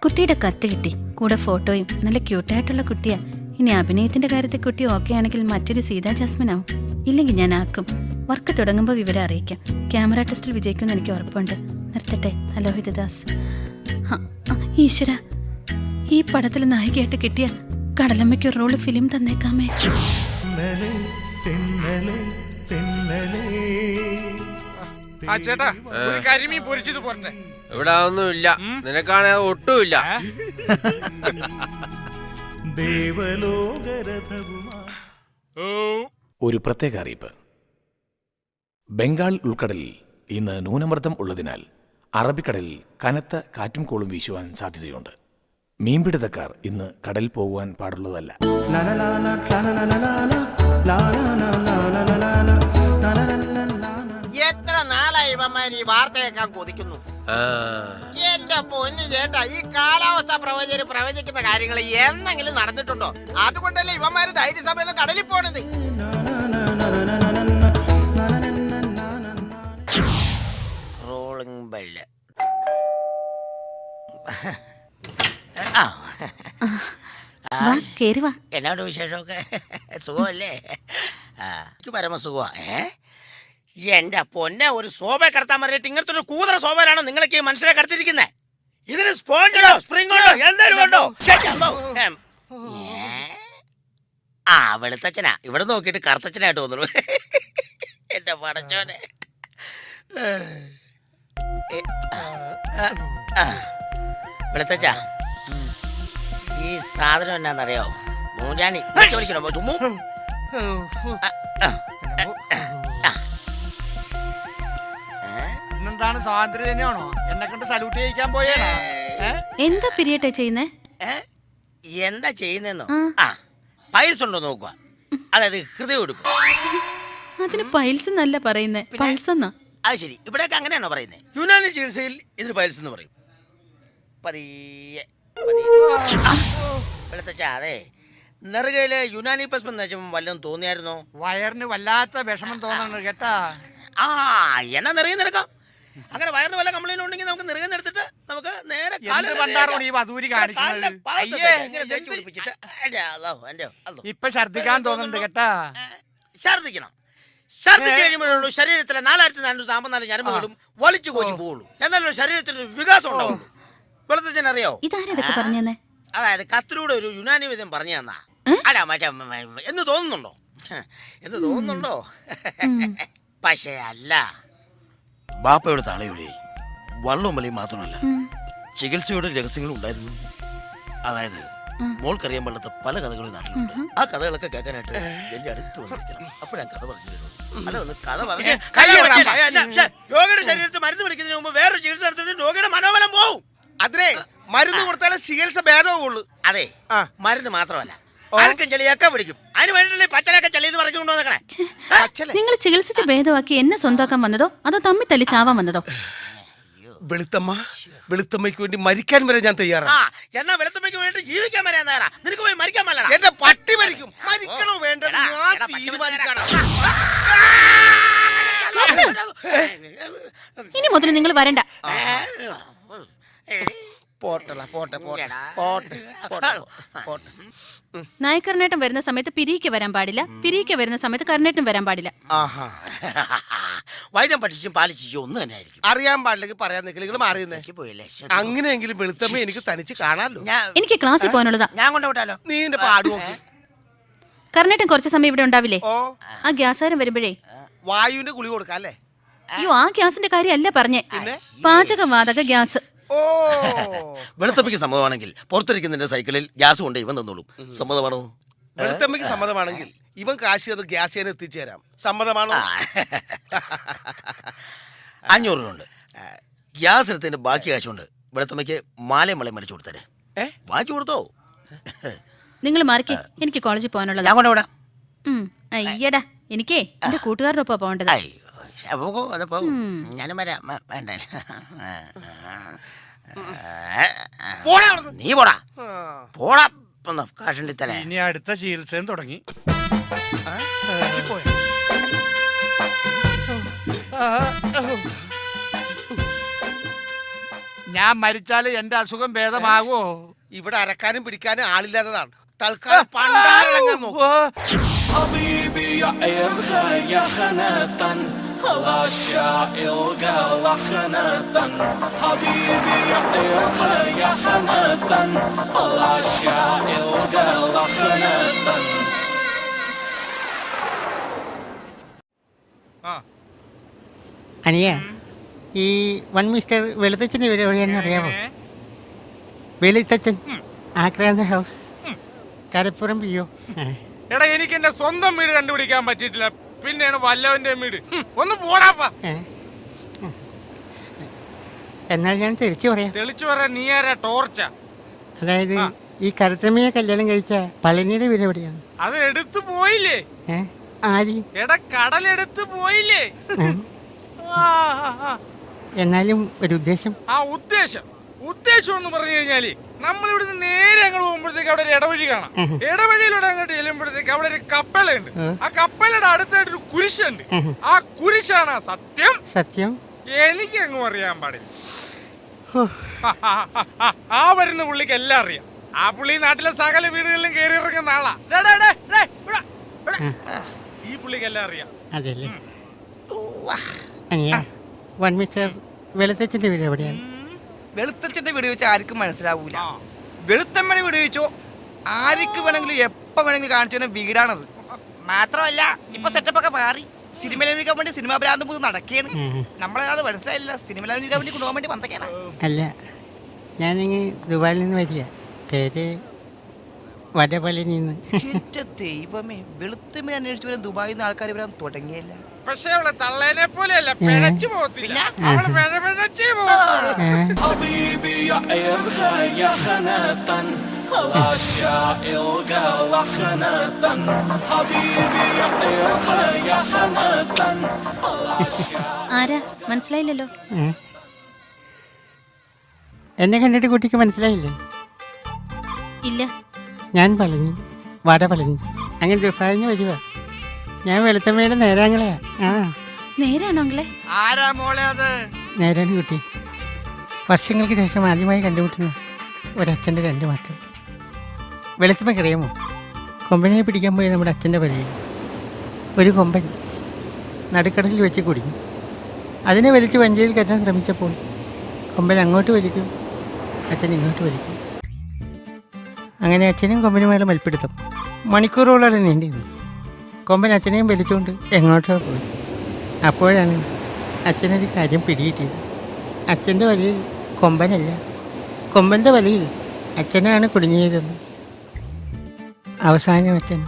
Speaker 5: കുട്ടിയുടെ കത്ത് കിട്ടി, കൂടെ ഫോട്ടോയും. നല്ല ക്യൂട്ടായിട്ടുള്ള കുട്ടിയാ. ഇനി അഭിനയത്തിന്റെ കാര്യത്തിൽ കുട്ടി ഓക്കെ ആണെങ്കിൽ മറ്റൊരു സീതാ ജാസ്മിൻ ആവും. ഇല്ലെങ്കിൽ ഞാൻ ആക്കും. വർക്ക് തുടങ്ങുമ്പോൾ വിവരം അറിയിക്കാം. ക്യാമറ ടെസ്റ്റിൽ വിജയിക്കുമെന്ന് എനിക്ക് ഉറപ്പുണ്ട്. നിർത്തട്ടെ. അലോഹിതദാസ്. ഈശ്വര, ഈ പടത്തിൽ നായികയായിട്ട് കിട്ടിയ കടലമ്മയ്ക്ക് ഒരു റോള് ഫിലിം തന്നേക്കാമേ.
Speaker 6: ചേട്ടാ, ഒരു കരിമീൻ പൊരിച്ചത് പോരട്ടെ?
Speaker 11: ഇവിടെ ഒന്നുമില്ല, നിനക്കാണെ ഒട്ടുമില്ല.
Speaker 12: ഒരു പ്രത്യേക അറിയിപ്പ്. ബംഗാൾ ഉൾക്കടലിൽ ഇന്ന് ന്യൂനമർദ്ദം ഉള്ളതിനാൽ അറബിക്കടലിൽ കനത്ത കാറ്റും കോളും വീശുവാൻ സാധ്യതയുണ്ട്. മീൻപിടുത്തക്കാർ ഇന്ന് കടലിൽ പോകുവാൻ പാടുള്ളതല്ല.
Speaker 1: എത്ര നാളായി ഇവന്മാർ ഈ വാർത്ത കേൾക്കാൻ കൊതിക്കുന്നു. എന്റെ പൊന്നു ചേട്ടാ, ഈ കാലാവസ്ഥ പ്രവചകര് പ്രവചിക്കുന്ന കാര്യങ്ങൾ എന്തെങ്കിലും നടന്നിട്ടുണ്ടോ? അതുകൊണ്ടല്ലേ ഇവന്മാര് ധൈര്യസമയം കടലിൽ പോണത്. Rolling bell. എന്നോട് വിശേഷമൊക്കെ സുഖമല്ലേ? എനിക്ക് പരമസുഖമാ. എന്റെ പൊന്നെ, ഒരു ശോഭ കടത്താൻ പറഞ്ഞിട്ട് ഇങ്ങനത്തെ ഒരു കൂതറ ശോഭയിലാണ് നിങ്ങളൊക്കെ ഈ മനുഷ്യരെ കടത്തിരിക്കുന്നത്. ഇതിന് സ്പോഞ്ചോ സ്പ്രിങ്ങോ എന്തായാലും ഉണ്ടോ? ആ വെളുത്തച്ഛനാ, ഇവിടെ നോക്കിയിട്ട് കറുത്തച്ഛനായിട്ട് തോന്നുന്നു. എന്റെ പടച്ചോനെ. വെളുത്തച്ഛ, ഈ സാധനം എന്നാന്നറിയോ? മൂഞ്ഞാനി വിളിക്കണോ? തുമ്മു.
Speaker 7: ഇന്നെന്താണ് സ്വാതന്ത്ര്യ ദിനമാണോ? എന്നെ കണ്ട് സല്യൂട്ട് ചെയ്യിക്കാൻ പോയേണോ?
Speaker 5: എന്താ പിരിയട്ടെ ചെയ്യുന്നേ?
Speaker 1: എന്താ ചെയ്യുന്നെന്നോ? ആ പൈൽസ് ഉണ്ടോ നോക്കുക, അതായത് ഹൃദയം എടുക്കും.
Speaker 5: അതിന് പൈൽസ് എന്നല്ല പറയുന്നേ, പൾസ് എന്നാ.
Speaker 1: അത് ശരി, ഇവിടെയൊക്കെ അങ്ങനെയാണോ പറയുന്നത്? യുനാനി ചികിത്സയിൽ ഇതിന് പൈൽസ് എന്ന് പറയും. പതിയെ വെളുത്തച്ഛ, അതെ നെറുകയില് യുനാനി പസ്മം എന്ന് വെച്ചപ്പോൾ വല്ലതും തോന്നിയായിരുന്നോ?
Speaker 7: വയറിന് വല്ലാത്ത വിഷമം തോന്നുന്നുണ്ട് കേട്ടാ.
Speaker 1: ആ എന്നാ നിറയെ നിരക്കാം. അങ്ങനെ വയറിന് വല്ല കംപ്ലൈന്റ് ഉണ്ടെങ്കിൽ നമുക്ക് നിറയെ എടുത്തിട്ട് നമുക്ക് നേരെ
Speaker 7: ഇപ്പൊ ഛർദിക്കാൻ തോന്നുന്നുണ്ട് കേട്ടാ.
Speaker 1: ഛർദിക്കണം. ഛർദിച്ച് കഴിയുമ്പോഴുള്ളൂ ശരീരത്തിലെ 4454 ഞരമ്പുകളും വലിച്ചു കോരി പോവുള്ളൂ. എന്നാലും ശരീരത്തിന് വികാസം ഉണ്ടാവുള്ളൂ. വെളുത്തച്ഛൻ അറിയോ
Speaker 5: ഇതാരതൊക്കെ പറഞ്ഞേ?
Speaker 1: അതായത് കത്തിലൂടെ ഒരു യുനാനി വിധം പറഞ്ഞു തന്നാ. അല്ല മറ്റേ എന്ന് തോന്നുന്നുണ്ടോ? എന്ന് തോന്നുന്നുണ്ടോ? പക്ഷേ അല്ല, ബാപ്പയുടെ തളയുടെ വള്ളവും വലിയും മാത്രമല്ല, ചികിത്സയുടെ രഹസ്യങ്ങളും ഉണ്ടായിരുന്നു. അതായത് മോൾക്കറിയാൻ പാടാത്ത പല കഥകളും നാട്ടിലുണ്ട്. ആ കഥകളൊക്കെ കേൾക്കാനായിട്ട് എന്റെ അടുത്ത് വന്നിരിക്കണം. അപ്പോഴാ കഥ പറഞ്ഞു തരുള്ളൂ. അല്ല ഒന്ന് കഥ പറഞ്ഞു. രോഗിയുടെ ശരീരത്തിൽ മരുന്ന് പിടിക്കുന്നതിന് മുമ്പ് വേറൊരു ചികിത്സ നടത്തിയിട്ട് രോഗിയുടെ മനോബലം പോവും.
Speaker 2: അതിനെ മരുന്ന് കൊടുത്താലേ ചികിത്സ ഭേദവുള്ളൂ.
Speaker 1: അതെ, മരുന്ന് മാത്രമല്ല, ആർക്കും ചെളിയൊക്കെ പിടിക്കും. അതിന് വേണ്ടിയില്ലേ പച്ചലൊക്കെ ചെളിയെന്ന് പറഞ്ഞുകൊണ്ടോ നിൽക്കണേ?
Speaker 5: നിങ്ങൾ ചികിത്സിച്ച് ഭേദമാക്കി എന്നെ സ്വന്തമാക്കാൻ വന്നതോ അതോ തമ്മി തല്ലി ചാവാൻ വന്നതോ?
Speaker 2: വെളുത്തമ്മയ്ക്ക് വേണ്ടി മരിക്കാൻ വരെ ഞാൻ തയ്യാറാണ്.
Speaker 1: എന്നാ വെളുത്തമ്മയ്ക്ക് വേണ്ടി ജീവിക്കാൻ വരെ തയ്യാറാ. നിനക്ക് പോയി മരിക്കാൻ പറ്റില്ല.
Speaker 2: എന്റെ പട്ടി മരിക്കും. മരിക്കണോ വേണ്ട തീരുമാനിക്കണം.
Speaker 5: ഇനി മുതൽ നിങ്ങൾ വരണ്ട. നായക്കറിനേട്ടൻ വരുന്ന സമയത്ത് പിരിക്ക് വരാൻ പാടില്ല, പിരിക്ക് വരുന്ന സമയത്ത് കറിനേട്ടൻ വരാൻ പാടില്ല.
Speaker 1: വൈദ്യം പഠിച്ചും പാലിച്ചും ഒന്നും തന്നെ ആയിരിക്കും.
Speaker 2: അറിയാൻ പാടില്ലെങ്കിൽ പറയാൻ നിങ്ങൾ മാറിയെന്നേ പോയല്ലേ. അങ്ങനെയെങ്കിലും വെളുത്തമ്മ എനിക്ക് തനിച്ച് കാണാലോ.
Speaker 5: എനിക്ക് ക്ലാസ്സിൽ പോകാനുള്ളതാ.
Speaker 1: ഞാൻ കൊണ്ടുപോട്ടാലോ?
Speaker 2: നീ എന്റെ പാട് നോക്കി.
Speaker 5: കറിനേട്ടൻ കുറച്ച് സമയം ഇവിടെ ഉണ്ടാവില്ലേ? ആ ഗ്യാസുകാരൻ വരുമ്പോഴേ
Speaker 2: വായുവിന്റെ ഗുളി കൊടുക്കാം അല്ലേ?
Speaker 5: അയ്യോ, ആ ഗ്യാസിന്റെ കാര്യമല്ല പറഞ്ഞേ, പാചകവാതക ഗ്യാസ്.
Speaker 1: വെളുത്തമ്മയ്ക്ക് സമ്മതമാണെങ്കിൽ പുറത്തിരിക്കുന്നതിന്റെ സൈക്കിളിൽ ഗ്യാസ് കൊണ്ട് ഇവൻ തന്നോളും. സമ്മതമാണോ?
Speaker 2: വെളുത്തമ്മയ്ക്ക് സമ്മതമാണെങ്കിൽ ഇവൻ കാശി അത് ഗ്യാസ് ചെയ്യാൻ എത്തിച്ചേരാം. സമ്മതമാണോ?
Speaker 1: 500 രൂപ. ഗ്യാസ് എടുത്തതിന്റെ ബാക്കി കാശുണ്ട് വെളുത്തമ്മയ്ക്ക് മാലയും വളയും മേടിച്ചു കൊടുത്തേ. വാങ്ങിച്ചു കൊടുത്തോ?
Speaker 5: നിങ്ങൾ മാറിക്കേ, എനിക്ക് കോളേജിൽ പോകാനുള്ളത്.
Speaker 1: ഞാൻ കൊണ്ടുവിടാം.
Speaker 5: അയ്യടാ, എനിക്കേ എന്റെ കൂട്ടുകാരനൊപ്പം പോകേണ്ടത്.
Speaker 1: ഞാനും വരാം. വേണ്ട, നീ പോടാ പോടാ. കാശുണ്ടി തരാം.
Speaker 7: ഇനി അടുത്ത ചികിത്സയും തുടങ്ങി. ഞാൻ മരിച്ചാല് എന്റെ അസുഖം ഭേദമാകുമോ?
Speaker 2: ഇവിടെ അരക്കാനും പിടിക്കാനും ആളില്ലാത്തതാണ്. തൽക്കാലം പണ്ടാരടങ്ങാൻ നോക്കും.
Speaker 9: അനിയ, ഈ വൺ മിസ്റ്റർ വെളുത്തച്ഛൻ്റെ വീട് എവിടെയാണെന്ന് അറിയാമോ? വെളുത്തച്ഛൻ, ആക്രാന്ത ഹൗസ്, കരപ്പുറം പിയോ.
Speaker 6: എടാ, എനിക്ക് എന്റെ സ്വന്തം വീട് കണ്ടുപിടിക്കാൻ പറ്റിയിട്ടില്ല, പിന്നെയാണ് വല്ലവന്റെ വീട്. ഒന്ന് പോടാപ്പാ.
Speaker 9: എന്നാൽ ഞാൻ തെളിച്ചു പറയാം.
Speaker 6: തെളിച്ചു പറയാൻ നീ ആരാ? ടോർച്ച.
Speaker 9: അതായത് ഈ കറുത്തമ്മയെ കല്യാണം കഴിച്ച പളനിയുടെ വീട് എവിടെയാണ്?
Speaker 6: അത് എടുത്തു പോയില്ലേ?
Speaker 9: ആരി?
Speaker 6: എടാ, കടലെടുത്ത് പോയില്ലേ?
Speaker 9: എന്നാലും ഒരു ഉദ്ദേശം.
Speaker 6: ആ ഉദ്ദേശം എന്ന് പറഞ്ഞു കഴിഞ്ഞാല് നമ്മളിവിടുന്ന് നേരെ അങ്ങോട്ട് പോകുമ്പോഴത്തേക്ക് അവിടെ ഒരു ഇടവഴി കാണാം. ഇടവഴിയിലൂടെ അങ്ങോട്ട് ചെല്ലുമ്പോഴത്തേക്ക് അവിടെ ഒരു കപ്പലുണ്ട്. ആ കപ്പലയുടെ അടുത്തായിട്ട് ഒരു കുരിശുണ്ട്. ആ കുരിശാണ് സത്യം.
Speaker 9: സത്യം
Speaker 6: എനിക്ക് അങ്ങ് അറിയാൻ പാടില്ല. ആ വരുന്ന പുള്ളിക്ക് എല്ലാം അറിയാം. ആ പുള്ളി നാട്ടിലെ സകല വീടുകളിലും കയറി ഇറങ്ങുന്ന ആളാ. ഈ പുള്ളിക്ക് എല്ലാം അറിയാം.
Speaker 9: അതല്ലേ? അനിയ വൺ മിസ്റ്റർ വെളുത്തച്ഛൻ്റെ വീട് എവിടെയാണ്?
Speaker 7: വെളുത്തച്ഛന്റെ വീട് ചോദിച്ചാൽ ആർക്കും മനസ്സിലാവൂല. വെളുത്തമ്മയുടെ വീട് ചോദിച്ചോ ആർക്ക് വേണമെങ്കിലും എപ്പോ വേണമെങ്കിലും കാണിച്ചു തന്നെ വീടാണത്. മാത്രമല്ല ഇപ്പൊ സെറ്റപ്പ് ഒക്കെ മാറി. സിനിമയിൽ അഭിനയിക്കാൻ വേണ്ടി സിനിമാ ഭ്രാന്തം പോയി നടക്കുകയാണ്. നമ്മളെ മനസ്സിലായില്ല, സിനിമയിൽ അഭിനയിക്കാൻ വേണ്ടി കൊണ്ടുപോകാൻ വേണ്ടി വന്നൊക്കെയാണ്.
Speaker 9: അല്ല, ഞാനിങ്ങ് ദുബായിൽ നിന്ന് വരിക. പേര് വടപളനിൽ നിന്ന്.
Speaker 7: എന്റെ ദൈവമേ, വെളുത്തമ്മ അന്വേഷിച്ചു വരാൻ ദുബായിൽ നിന്ന് ആൾക്കാർ വരാൻ തുടങ്ങിയല്ല.
Speaker 6: പക്ഷെ അവളെ തള്ളേനെ പോലെയല്ല, പിഴച്ചു പോകത്തില്ല. അവള് പിഴച്ചേ പോകും.
Speaker 5: ആരാ മനസ്സിലായില്ലല്ലോ.
Speaker 9: എന്നെ കണ്ടിട്ട് കുട്ടിക്ക് മനസ്സിലായില്ലേ?
Speaker 5: ഇല്ല.
Speaker 9: ഞാൻ പളനി, വടപളനി. അങ്ങനെ ദുബായിന്ന് വരുക. ഞാൻ വെളുത്തമ്മയുടെ നേരാങ്ങളെയാ.
Speaker 5: നേരാണോ അങ്ങളെ?
Speaker 7: ആരാ മോളെ അത്?
Speaker 9: നേരാണ് കുട്ടി. വർഷങ്ങൾക്ക് ശേഷം ആദ്യമായി കണ്ടുമുട്ടുന്ന ഒരച്ഛൻ്റെ 2 മക്കൾ. വെളുത്തമ്മക്കറിയാമോ? കൊമ്പനെ പിടിക്കാൻ പോയി നമ്മുടെ അച്ഛൻ്റെ പരിചയം. ഒരു കൊമ്പൻ നടുക്കടലിൽ വെച്ച് കുടുങ്ങി. അതിനെ വലിച്ച് വഞ്ചിയിൽ കയറ്റാൻ ശ്രമിച്ചപ്പോൾ കൊമ്പൻ അങ്ങോട്ട് വലിക്കും, അച്ഛൻ ഇങ്ങോട്ട് വലിക്കും. അങ്ങനെ അച്ഛനും കൊമ്പനുമായുള്ള മൽപ്പിടുത്തം മണിക്കൂറുകളോളം നീണ്ടിരുന്നു. കൊമ്പൻ അച്ഛനെയും വലിച്ചുകൊണ്ട് എങ്ങോട്ടോ പോയി. അപ്പോഴാണ് അച്ഛനൊരു കാര്യം പിടികിട്ടിയത്. അച്ഛൻ്റെ വലയിൽ കൊമ്പനല്ല, കൊമ്പൻ്റെ വലയിൽ അച്ഛനാണ് കുടുങ്ങിയതെന്ന്. അവസാനം അച്ഛൻ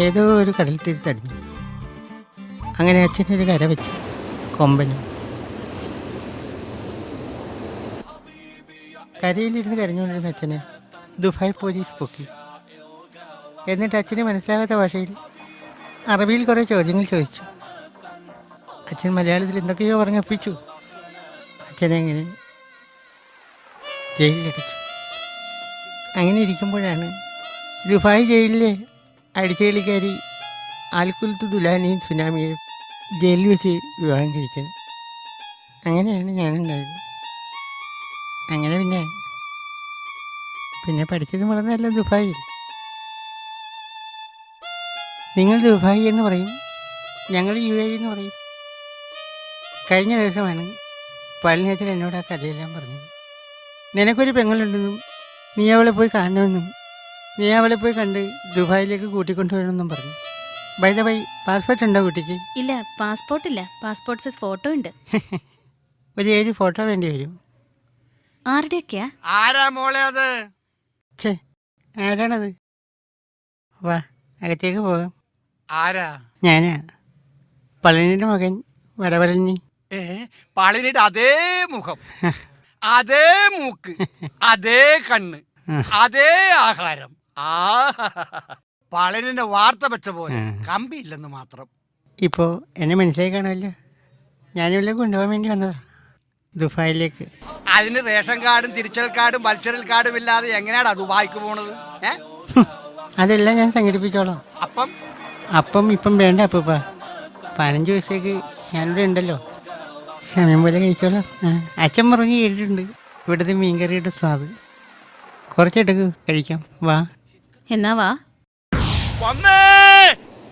Speaker 9: ഏതോ ഒരു കടൽ തീരത്തടിഞ്ഞു. അങ്ങനെ അച്ഛനൊരു കര വെച്ചു, കൊമ്പനും. കരയിലിരുന്ന് കരഞ്ഞുകൊണ്ടിരുന്ന അച്ഛനെ ദുബായ് പോലീസ് പൊക്കി. എന്നിട്ട് അച്ഛന് മനസ്സിലാകാത്ത ഭാഷയിൽ അറബിയിൽ കുറേ ചോദ്യങ്ങൾ ചോദിച്ചു. അച്ഛൻ മലയാളത്തിൽ എന്തൊക്കെയോ പറഞ്ഞൊപ്പിച്ചു. അച്ഛനെങ്ങനെ ജയിലിലടിച്ചു. അങ്ങനെ ഇരിക്കുമ്പോഴാണ് ദുബായ് ജയിലിലെ അടിച്ചുകളിക്കാരി ആൽക്കുലത്ത് ദുലാനെയും സുനാമിയെയും ജയിലിൽ വെച്ച് വിവാഹം കഴിച്ചത്. അങ്ങനെയാണ് ഞാനുണ്ടായത്. അങ്ങനെ പിന്നെ പഠിച്ചത് വളർന്നല്ല ദുബായിൽ. നിങ്ങൾ ദുബായ് എന്ന് പറയും, ഞങ്ങൾ UAE എന്ന് പറയും. കഴിഞ്ഞ ദിവസമാണ് പളനിയച്ഛൻ എന്നോട് ആ കഥയെല്ലാം പറഞ്ഞത്. നിനക്കൊരു പെങ്ങളുണ്ടെന്നും നീ അവളെ പോയി കാണണമെന്നും നീ അവളെ പോയി കണ്ട് ദുബായിലേക്ക് കൂട്ടിക്കൊണ്ടുവരണമെന്നും പറഞ്ഞു. ബൈ ദ ബൈ, പാസ്പോർട്ട് ഉണ്ടോ കുട്ടിക്ക്?
Speaker 5: ഇല്ല, പാസ്പോർട്ട് ഇല്ല. പാസ്പോർട്ട് സൈസ് ഫോട്ടോ ഉണ്ട്.
Speaker 9: ഒരു 7 ഫോട്ടോ വേണ്ടി വരും.
Speaker 5: ആരുടെയൊക്കെയാ?
Speaker 7: ആരാ മോളെ അത്?
Speaker 9: ഛേ, ആരാണത്? വാ, അകത്തേക്ക് പോകാം.
Speaker 7: ആരാ?
Speaker 9: ഞാനാ, പളനിയുടെ മകൻ വടപളനി.
Speaker 7: പളനിയുടെ അതേ മുഖം, അതേ മൂക്ക്, അതേ കണ്ണ്, അതേ ആഹാരം. പളനിന്റെ വാർത്ത വെച്ച പോലെ കമ്പിയില്ലെന്ന് മാത്രം.
Speaker 9: ഇപ്പോൾ എന്നെ മനസ്സിലായി കാണുമല്ലോ. ഞാനിവിടെ കൊണ്ടുപോകാൻ വേണ്ടി വന്നതാ ദുബായിലേക്ക്.
Speaker 7: അതിന് റേഷൻ കാർഡും തിരിച്ചൽ കാർഡും മത്സരൽ കാർഡും ഇല്ലാതെ എങ്ങനെയാടാ ദുബായിക്ക് പോണത്?
Speaker 9: അതെല്ലാം ഞാൻ സംഘടിപ്പിച്ചോളാം. അപ്പം ഇപ്പം വേണ്ട അപ്പൂപ്പ. 15 ദിവസത്തേക്ക് ഞാനിവിടെ ഉണ്ടല്ലോ, സമയം പോലെ കഴിച്ചോളാം. അച്ഛൻ പറഞ്ഞ് കേട്ടിട്ടുണ്ട് ഇവിടുത്തെ മീൻകറിയുടെ സ്വാദ്. കുറച്ചെടുക്ക് കഴിക്കാം. വാ.
Speaker 5: എന്നാ വാ.
Speaker 6: വന്നേ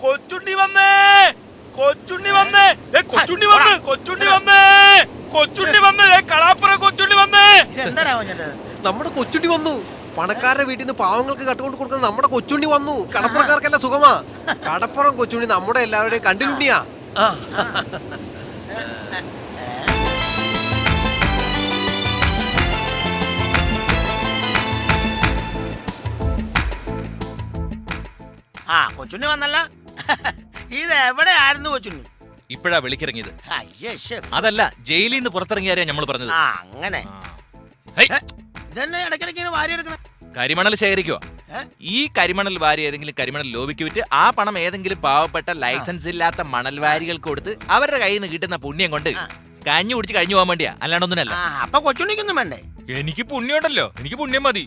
Speaker 6: കൊച്ചുണ്ണി, വന്നേ കൊച്ചുണ്ണി, വന്നേ കൊച്ചുണ്ണി, വന്നേ കൊച്ചുണ്ണി, വന്നേ കൊച്ചുണ്ണി, വന്നേ കളാപ്പുറ കൊച്ചുണ്ണി, വന്നേ.
Speaker 11: നമ്മുടെ കൊച്ചുണ്ണി വന്നു. പണക്കാരുടെ വീട്ടിൽ നിന്ന് പാവങ്ങൾക്ക് കട്ടുകൊണ്ട് കൊടുക്കുന്ന നമ്മുടെ കൊച്ചുണ്ണി വന്നു. കടപ്പുറക്കാർക്കല്ല സുഖമാ. കടപ്പുറം കൊച്ചുണ്ണി നമ്മുടെ എല്ലാവരുടെയും കണ്ടിലുണ്ണിയാ.
Speaker 1: കൊച്ചുണ്ണി വന്നല്ല. ഇത് എവിടെ ആയിരുന്നു കൊച്ചുണ്ണി?
Speaker 13: ഇപ്പോഴാ വിളിക്കിറങ്ങിയത്. അതല്ല, ജയിലിൽ നിന്ന് പുറത്തിറങ്ങിയാരെയാ നമ്മൾ പറഞ്ഞത്.
Speaker 1: അങ്ങനെ ഇതന്നെ ഇടയ്ക്കിടയ്ക്ക് വാരി എടുക്കണം.
Speaker 13: കരിമണൽ ശേഖരിക്കുക. ഈ കരിമണൽ വാരി ഏതെങ്കിലും കരിമണൽ ലോബിക്ക് വിറ്റ് ആ പണം ഏതെങ്കിലും പാവപ്പെട്ട ലൈസൻസ് ഇല്ലാത്ത മണൽ വാരികൾക്ക് കൊടുത്ത് അവരുടെ കയ്യിൽ നിന്ന് കിട്ടുന്ന പുണ്യം കൊണ്ട് കഞ്ഞി കുടിച്ച് കഴിഞ്ഞു പോകാൻ വേണ്ടിയാ, അല്ലാണ്ടൊന്നുമല്ല.
Speaker 1: അപ്പൊ കൊച്ചുണ്ണിക്കൊന്നും വേണ്ടേ?
Speaker 13: എനിക്ക് പുണ്യം ഉണ്ടല്ലോ, എനിക്ക് പുണ്യം മതി.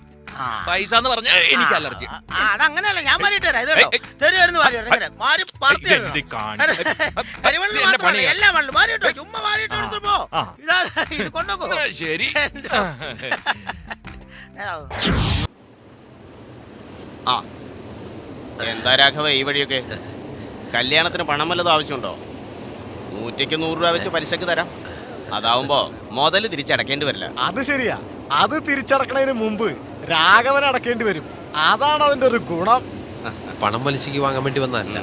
Speaker 13: പൈസ എന്ന് പറഞ്ഞ എനിക്ക് അലർജി.
Speaker 1: അതങ്ങനെയല്ല, ഞാൻ മാറിയിട്ട് തരാം. എല്ലാം മണ്ണും മാറിയിട്ടോ, ചുമ്മാ മാറിയിട്ട് എടുത്തു പോ. ഇത് കൊണ്ടുപോ.
Speaker 13: ശരി.
Speaker 14: എന്താ രാഘവ ഈ വഴിയൊക്കെ? കല്യാണത്തിന് പണം വല്ലതും ആവശ്യമുണ്ടോ? 100 രൂപ വെച്ച് പലിശക്ക് തരാം. അതാവുമ്പോ മുതല് തിരിച്ചടക്കേണ്ടി വരില്ല.
Speaker 6: അത് ശരിയാ. അത് തിരിച്ചടക്കണതിന് മുമ്പ് രാഘവൻ അടക്കേണ്ടി വരും. അതാണ് അതിന്റെ ഒരു ഗുണം.
Speaker 11: പണം പലിശക്ക് വാങ്ങാൻ വേണ്ടി വന്നതല്ല.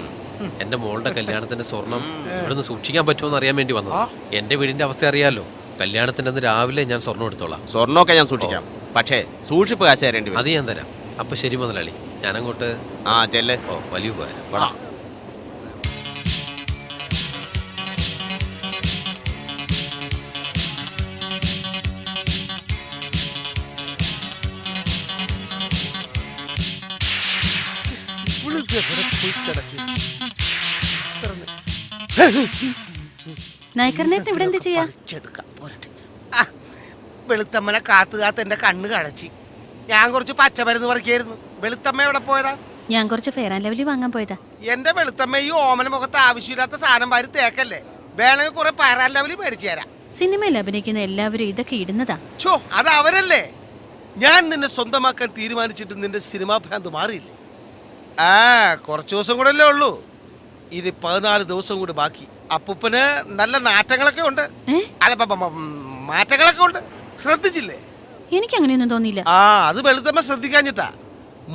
Speaker 11: എന്റെ മോളുടെ കല്യാണത്തിന്റെ സ്വർണം ഇവിടുന്ന് സൂക്ഷിക്കാൻ പറ്റുമോ അറിയാൻ വേണ്ടി വന്നത്. എന്റെ വീടിന്റെ അവസ്ഥ അറിയാലോ. കല്യാണത്തിന്റെ അന്ന് രാവിലെ ഞാൻ സ്വർണം എടുത്തോളാം.
Speaker 14: സ്വർണ്ണമൊക്കെ ഞാൻ സൂക്ഷിക്കാം, പക്ഷേ സൂക്ഷിപ്പ് കാശ് തരേണ്ടി വരും.
Speaker 11: അത് ഞാൻ തരാം. അപ്പൊ ശരി മുതലാളി, ഞാനങ്ങോട്ട്.
Speaker 14: ചെല്ല്.
Speaker 11: ഓ, വലിയ ഉപകാരം.
Speaker 5: നായ്ക്കറിനേട്ടൻ ഇവിടെ എന്ത് ചെയ്യാ?
Speaker 2: വെളുത്തമ്മനെ കാത്ത് എന്റെ കണ്ണ് കടച്ചി. ഞാൻ കുറച്ച് പച്ചമരുന്ന് പറിക്കായിരുന്നു. വെളുത്തമ്മ എവിടെ പോയതാ?
Speaker 5: ഞാൻ കുറച്ച് ഫെയർ ആൻഡ് ലവ്ലി വാങ്ങാൻ പോയതാ.
Speaker 2: എന്റെ വെളുത്തമ്മ ഈ ഓമന മുഖത്ത് ആവശ്യമില്ലാത്ത സാധനം വാരി തേക്കല്ലേ. വേണമെങ്കിൽ കുറെ ഫെയർ ആൻഡ് ലവ്ലി മേടിച്ചു തരാം.
Speaker 5: സിനിമയിൽ അഭിനയിക്കുന്ന എല്ലാവരും ഇതൊക്കെ ഇടുന്നതാ.
Speaker 2: ചോ, അത് അവരല്ലേ. ഞാൻ നിന്നെ സ്വന്തമാക്കാൻ തീരുമാനിച്ചിട്ട് നിന്റെ സിനിമാ ഭ്രാന്ത് മാറിയില്ലേ? കുറച്ചു ദിവസം കൂടെ അല്ലേ ഉള്ളൂ. ഇനി 14 ദിവസം കൂടി ബാക്കി. അപ്പൂപ്പന് നല്ല നാറ്റങ്ങളൊക്കെ ഉണ്ട്. അല്ല, മാറ്റങ്ങളൊക്കെ ഉണ്ട്. ശ്രദ്ധിച്ചില്ലേ?
Speaker 5: എനിക്ക് അങ്ങനെയൊന്നും തോന്നിയില്ല.
Speaker 2: അത് വെളുത്തമ്മ ശ്രദ്ധിക്കാഞ്ഞിട്ടാ.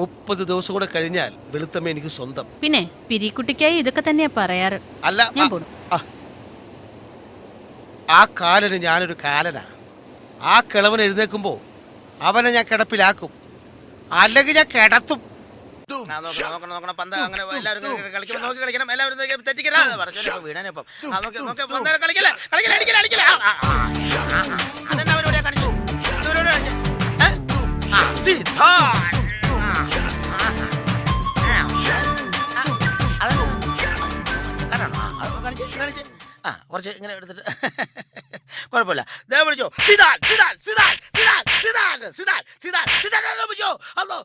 Speaker 2: 30 ദിവസം കൂടെ കഴിഞ്ഞാൽ വെളുത്തമ്മ എനിക്ക് സ്വന്തം.
Speaker 5: പിന്നെ പിരിക്കുട്ടിക്കായി ഇതൊക്കെ തന്നെയാ പറയാറ്.
Speaker 2: അല്ല,
Speaker 5: ഞാൻ പോണു.
Speaker 2: ആ കാലന് ഞാനൊരു കാലനാ. ആ കിളവൻ എഴുന്നേക്കുമ്പോ അവനെ ഞാൻ കിടപ്പിലാക്കും, അല്ലെങ്കിൽ ഞാൻ കിടത്തും. പന്ത് അങ്ങനെ എല്ലാവരും കളിക്കുമ്പോൾ നോക്കി കളിക്കണം. എല്ലാവരും തെറ്റിക്കരുത്. വീണാനിപ്പം കളിക്കില്ല, കളിക്കില്ല, അടിക്കില്ല, അടിക്കില്ല. അതെന്നാ അവരോട് കാണിച്ചു. കുറച്ച് ഇങ്ങനെ എടുത്തിട്ട് കുഴപ്പമില്ല. ദേ വിളിച്ചോ, Zidane, Zidane, Zidane, Zidane, Zidane, Zidane, Zidane, Zidane വിളിച്ചോ. ഹലോ,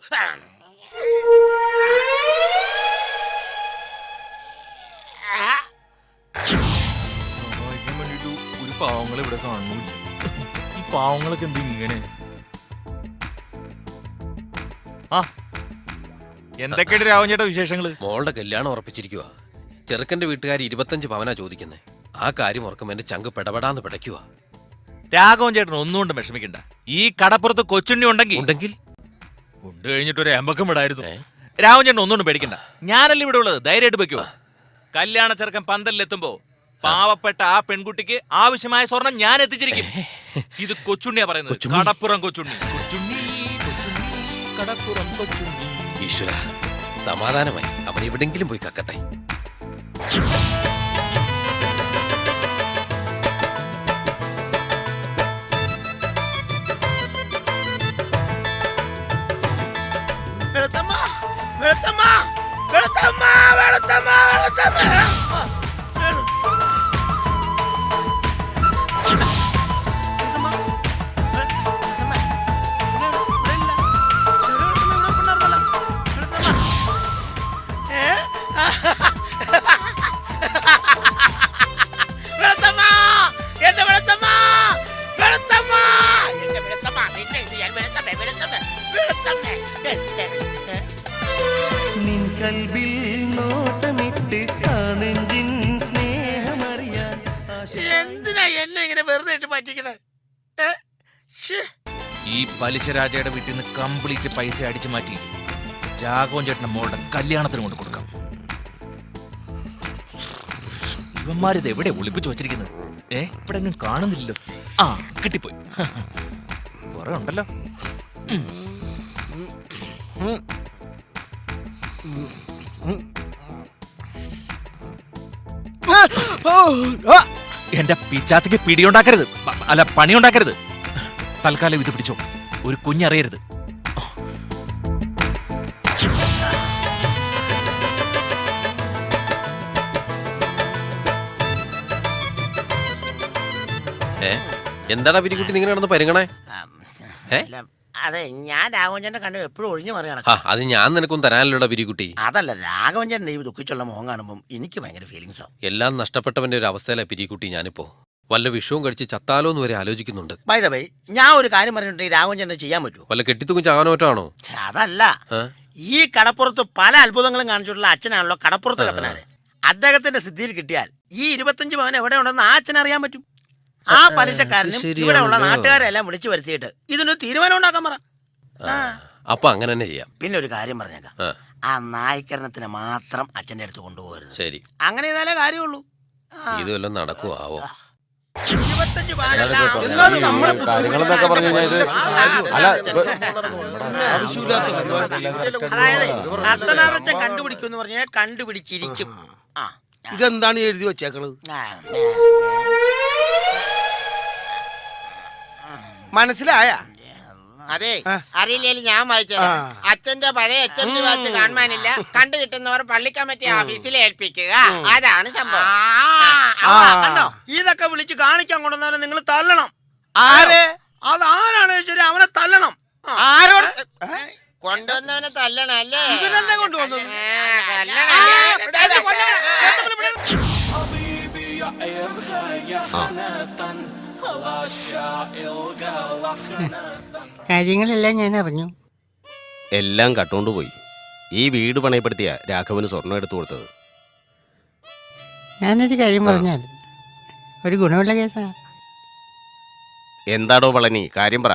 Speaker 13: ഒരു പാവങ്ങളെ ഇവിടെ കാണുന്നില്ല. ഈ പാവങ്ങളൊക്കെ എന്ത് ഇങ്ങനെ? എന്തൊക്കെയാണ് രാവഞ്ചേട്ടാ വിശേഷങ്ങള്?
Speaker 11: മോളുടെ കല്യാണം ഉറപ്പിച്ചിരിക്കുക. ചെറുക്കന്റെ വീട്ടുകാർ 25 പവനാ ചോദിക്കുന്നത്. ആ കാര്യം ഓർക്കുമ്പോ എന്റെ ചങ്ക് പെടപെടാന്ന് പിടയ്ക്കുക.
Speaker 13: രാഘവൻ ചേട്ടൻ ഒന്നുകൊണ്ടും വിഷമിക്കണ്ട. ഈ കടപ്പുറത്ത് കൊച്ചുണ്ണി ഉണ്ടെങ്കിൽ ഉണ്ട് കഴിഞ്ഞിട്ട് ഒരു എമ്പക്കം വിടായിരുന്നു. രാഘവൻ ചേട്ടൻ ഒന്നുകൊണ്ടും പേടിക്കണ്ട. ഞാനല്ലേ ഇവിടെ ഉള്ളത്. ധൈര്യമായിട്ട് വെക്കുവോ. കല്യാണ ചെറുക്കൻ പന്തലിലെത്തുമ്പോ പാവപ്പെട്ട ആ പെൺകുട്ടിക്ക് ആവശ്യമായ സ്വർണം ഞാൻ എത്തിച്ചിരിക്കും. ഇത് കൊച്ചുണ്ണിയാ പറയുന്നത്. കടപ്പുറം കൊച്ചുണ്ണി, കൊച്ചുണ്ണി, കൊച്ചുണ്ണി, കടപ്പുറം കൊച്ചുണ്ണി.
Speaker 11: ഈശ്വര, സമാധാനമായി. അവൻ എവിടെങ്കിലും പോയി കക്കട്ടെ.
Speaker 2: വെളുത്തമ്മ, വെളുത്തമ്മ, വെളുത്തമ്മ, വെളുത്തമ്മ, വെളുത്തമ്മ. എന്തിനാ എന്നെ ഇങ്ങനെ വെറുതെ ഇട്ട് പറ്റിക്കണേ?
Speaker 13: ഈ പലിശ രാജയുടെ വീട്ടിൽ നിന്ന് കംപ്ലീറ്റ് പൈസ അടിച്ചു മാറ്റി രാഘവൻ ചേട്ടന്റെ മോളുടെ കല്യാണത്തിന് കൊണ്ട് കൊടുക്കാം. ഇവന്മാരിത് എവിടെ ഒളിപ്പിച്ചു വച്ചിരിക്കുന്നത്? ഇവിടെ ഒന്നും കാണുന്നില്ലല്ലോ. കിട്ടിപ്പോയി. കുറെ ഉണ്ടല്ലോ. എന്റെ പിച്ചാത്തിക്ക് പിടിയുണ്ടാക്കരുത്, അല്ല പണിയുണ്ടാക്കരുത്. തൽക്കാലം ഇത് പിടിച്ചോ. ഒരു കുഞ്ഞറിയരുത്.
Speaker 11: എന്താടാ പിരിക്കുട്ടി നിങ്ങൾ നടന്ന് പരിങ്ങണേ?
Speaker 1: അതെ, ഞാൻ രാഘവഞ്ചേട്ടനെ കണ്ട് എപ്പോഴും ഒഴിഞ്ഞു മറിയാണ്.
Speaker 11: അത് ഞാൻ നിനക്കും തരാനല്ലോടാ പിരിക്കുട്ടി.
Speaker 1: അതല്ല, രാഘവഞ്ചേട്ടൻ ഈ ദുഃഖിച്ചുള്ള മുഖം കാണുമ്പോൾ എനിക്ക് ഭയങ്കര ഫീലിങ്സ് ആവും.
Speaker 11: എല്ലാം നഷ്ടപ്പെട്ടവന്റെ ഒരു അവസ്ഥയിലെ പിരിക്കുട്ടി ഞാനിപ്പോ. വല്ല വിഷവും കഴിച്ച് ചത്താലോ എന്ന് വരെ ആലോചിക്കുന്നുണ്ട്.
Speaker 1: ബൈ ദ വേ, ഞാൻ ഒരു കാര്യം പറഞ്ഞിട്ട് രാഘവഞ്ചേട്ടനെ ചെയ്യാൻ പറ്റുമോ?
Speaker 11: വല്ല കെട്ടിത്തൂക്കും ചാകാനോറ്റാണോ?
Speaker 1: അതല്ല, ഈ കടപ്പുറത്ത് പല അത്ഭുതങ്ങളും കാണിച്ചിട്ടുള്ള അച്ഛനാണല്ലോ കടപ്പുറത്ത് കത്തനാര്. അദ്ദേഹത്തിന്റെ സിദ്ധിയിൽ കിട്ടിയാൽ ഈ 25 പവൻ എവിടെ ഉണ്ടെന്ന് ആ അച്ഛൻ അറിയാൻ പറ്റും. ആ പലിശക്കാരനും ഇവിടെ ഉള്ള നാട്ടുകാരെല്ലാം വിളിച്ചു വരുത്തിയിട്ട് ഇതിനൊരു തീരുമാനം ഉണ്ടാക്കാൻ പറ.
Speaker 11: അപ്പൊ അങ്ങനെ തന്നെ ചെയ്യാം.
Speaker 1: പിന്നെ ഒരു കാര്യം പറഞ്ഞേക്കാം, ആ നായ്ക്കരണത്തിന് മാത്രം അച്ഛൻ്റെ അടുത്ത് കൊണ്ടുപോകരുത്.
Speaker 11: ശരി,
Speaker 1: അങ്ങനെ ചെയ്താലേ കാര്യമുള്ളൂ.
Speaker 11: ഇതുവല്ലം നടക്കുവോ ആവോ?
Speaker 1: 25 പവനല്ല. അതായത് അത്തനാറച്ചൻ കണ്ടുപിടിക്കും പറഞ്ഞാൽ കണ്ടുപിടിച്ചിരിക്കും.
Speaker 2: ഇതെന്താണ് എഴുതി വെച്ചേക്കണത്? മനസ്സിലായ?
Speaker 9: അതെ, അറിയില്ലേലും ഞാൻ വായിച്ചത്. അച്ഛന്റെ പഴയ HMD വാച്ച് കാണാനില്ല, കണ്ടു കിട്ടുന്നവർ പള്ളി കമ്മിറ്റി ഓഫീസിൽ ഏൽപ്പിക്കുക. അതാണ് സംഭവം.
Speaker 1: കണ്ടോ, ഇതൊക്കെ വിളിച്ച് കാണിക്കാൻ കൊണ്ടുവന്നവരെ നിങ്ങൾ തല്ലണം.
Speaker 9: ആരെ?
Speaker 1: അതാരാണ് ശരി, അവനെ തല്ലണം.
Speaker 9: ആരോട് കൊണ്ടുവന്നവനെ തല്ലണം അല്ലേ?
Speaker 1: ഇവനെന്നെ കൊണ്ടുവന്നത്.
Speaker 9: കാര്യങ്ങളെല്ലാം ഞാൻ അറിഞ്ഞു.
Speaker 14: എല്ലാം കട്ടുകൊണ്ടുപോയി. ഈ വീട് പണയപ്പെടുത്തിയ രാഘവന് സ്വർണം എടുത്തു കൊടുത്തത്.
Speaker 9: ഞാനൊരു കാര്യം പറഞ്ഞാൽ ഒരു ഗുണമുള്ള കേസാ.
Speaker 14: എന്താടോ പളനി, കാര്യം പറ.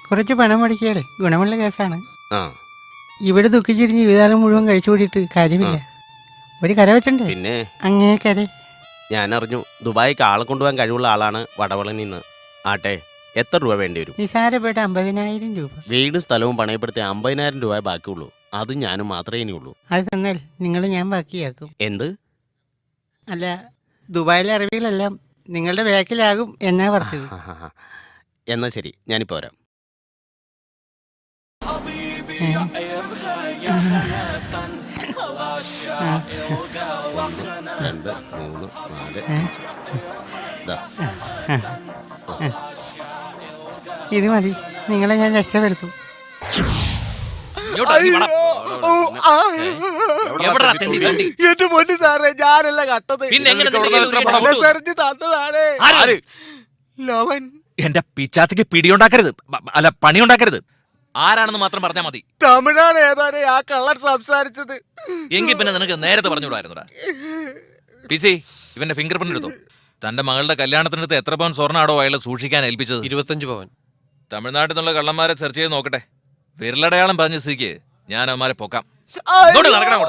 Speaker 9: കുറച്ച് പണം മുടക്കിയാൽ ഗുണമുള്ള കേസാണ്.
Speaker 14: ആ,
Speaker 9: ഇവിടെ ദുഃഖിച്ചിരിഞ്ഞ് ജീവിതകാലം മുഴുവൻ കഴിച്ചു കൂടിയിട്ട് കാര്യമില്ല. ഒരു കര വെച്ചണ്ടേ?
Speaker 14: പിന്നെ
Speaker 9: അങ്ങേ കര.
Speaker 14: ഞാൻ അറിഞ്ഞു ദുബായിക്ക് ആളെ കൊണ്ടുപോകാൻ കഴിവുള്ള ആളാണ് വടവളനിന്ന്. ആട്ടെ, എത്ര രൂപ വേണ്ടി വരും?
Speaker 9: നിസാരപ്പെട്ട 50,000 രൂപ.
Speaker 14: വീടും സ്ഥലവും പണയപ്പെടുത്തി 50,000 രൂപ ബാക്കിയുള്ളൂ. അത് ഞാനും മാത്രമേ ഇനിയുള്ളൂ.
Speaker 9: അത് തന്നാൽ നിങ്ങൾ ഞാൻ ബാക്കിയാക്കും.
Speaker 14: എന്ത്?
Speaker 9: അല്ല, ദുബായിലെ അറബികളെല്ലാം നിങ്ങളുടെ ബാക്കിലാകും എന്നാ പറഞ്ഞത്.
Speaker 14: എന്നാ ശരി, ഞാനിപ്പോ വരാം. രണ്ട്, മൂന്ന്, നാല്, അഞ്ച്.
Speaker 9: ഇത് മതി, നിങ്ങളെ ഞാൻ രക്ഷപ്പെടുത്തും.
Speaker 7: എന്റെ പൊന്നു സാറേ, ഞാനല്ല കട്ടത്. ലവൻ.
Speaker 13: എന്റെ പിച്ചാത്തിക്ക് പിടിയുണ്ടാക്കരുത്, അല്ല പണിയുണ്ടാക്കരുത്. ആരാണെന്ന് മാത്രം പറഞ്ഞാൽ മതി.
Speaker 7: തമിഴാണ് ഏതാനേ ആ കള്ളൻ സംസാരിച്ചത്.
Speaker 13: എങ്കിൽ പിന്നെ നിനക്ക് നേരത്തെ പറഞ്ഞുകൂടായിരുന്നുടാ. പിസി, ഇവന്റെ ഫിംഗർ പ്രിന്റ് എടുത്തു. തന്റെ മകളുടെ കല്യാണത്തിനടുത്ത് എത്ര പവൻ സ്വർണ്ണാടോ അയാൾ സൂക്ഷിക്കാൻ ഏൽപ്പിച്ചത്?
Speaker 11: 25 പവൻ.
Speaker 13: തമിഴ്നാട്ടിൽ നിന്നുള്ള കള്ളന്മാരെ സെർച്ച് ചെയ്ത് നോക്കട്ടെ. വിരലടയാളം പറഞ്ഞ സ്ഥിതിക്ക് ഞാൻ അവന്മാരെ പൊക്കാം. നടക്കണം.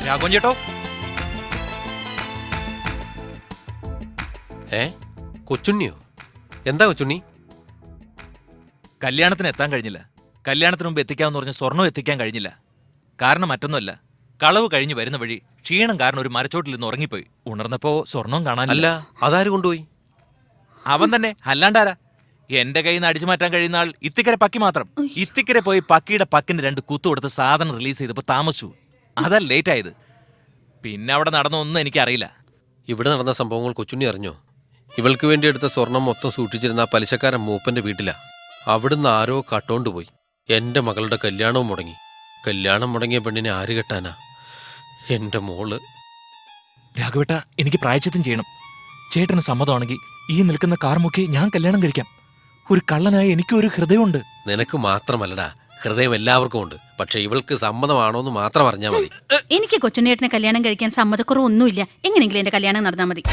Speaker 13: രാഘവൻ ചേട്ടോ,
Speaker 11: കൊച്ചുണ്ണിയോ? എന്താ കൊച്ചുണ്ണി?
Speaker 13: കല്യാണത്തിന് എത്താൻ കഴിഞ്ഞില്ല. കല്യാണത്തിന് മുമ്പ് എത്തിക്കാമെന്ന് പറഞ്ഞ സ്വർണ്ണം എത്തിക്കാൻ കഴിഞ്ഞില്ല. കാരണം മറ്റൊന്നുമല്ല, കളവ് കഴിഞ്ഞ് വരുന്ന വഴി ക്ഷീണം കാരണം ഒരു മരച്ചോട്ടിൽ നിന്ന് ഉറങ്ങിപ്പോയി. ഉണർന്നപ്പോ സ്വർണം കാണാനില്ല.
Speaker 11: അതാര് കൊണ്ടുപോയി?
Speaker 13: അവൻ തന്നെ, അല്ലാണ്ടാരാ. എന്റെ കയ്യിൽ നിന്ന് അടിച്ചു മാറ്റാൻ കഴിയുന്ന ആൾ ഇത്തിക്കര പക്കി മാത്രം. ഇത്തിക്കര പോയി പക്കിയുടെ പക്കിന് 2 കുത്തു കൊടുത്ത് സാധനം റിലീസ് ചെയ്തപ്പോ താമസിച്ചു. അതാ ലേറ്റ് ആയത്. പിന്നെ അവിടെ നടന്നൊന്നും എനിക്കറിയില്ല.
Speaker 11: ഇവിടെ നടന്ന സംഭവങ്ങൾ കൊച്ചുണ്ണി അറിഞ്ഞോ? ഇവൾക്ക് വേണ്ടി എടുത്ത സ്വർണം മൊത്തം സൂക്ഷിച്ചിരുന്ന ആ പലിശക്കാരൻ മൂപ്പന്റെ വീട്ടിലാ. അവിടുന്ന് ആരോ കട്ടോണ്ടുപോയി. എന്റെ മകളുടെ കല്യാണവും മുടങ്ങി. കല്യാണം മുടങ്ങിയ പെണ്ണിനെ ആര് കെട്ടാനാ? എന്റെ മോള്.
Speaker 13: രാഘവേട്ട, എനിക്ക് പ്രായശ്ചിത്തം ചെയ്യണം. ചേട്ടന് സമ്മതമാണെങ്കിൽ ഈ നിൽക്കുന്ന കാർമുക്കി ഞാൻ കല്യാണം കഴിക്കാം. ഒരു കള്ളനായ എനിക്കും ഒരു ഹൃദയമുണ്ട്.
Speaker 11: നിനക്ക് മാത്രമല്ലടാ, ഹൃദയം എല്ലാവർക്കും ഉണ്ട്. പക്ഷെ ഇവൾക്ക് സമ്മതമാണോന്ന് മാത്രം അറിഞ്ഞാൽ മതി.
Speaker 5: എനിക്ക് കൊച്ചുണ്ണേട്ടനെ കല്യാണം കഴിക്കാൻ സമ്മതക്കുറവൊന്നുമില്ല. എങ്ങനെയെങ്കിലും എന്റെ കല്യാണം നടന്നാൽ മതി.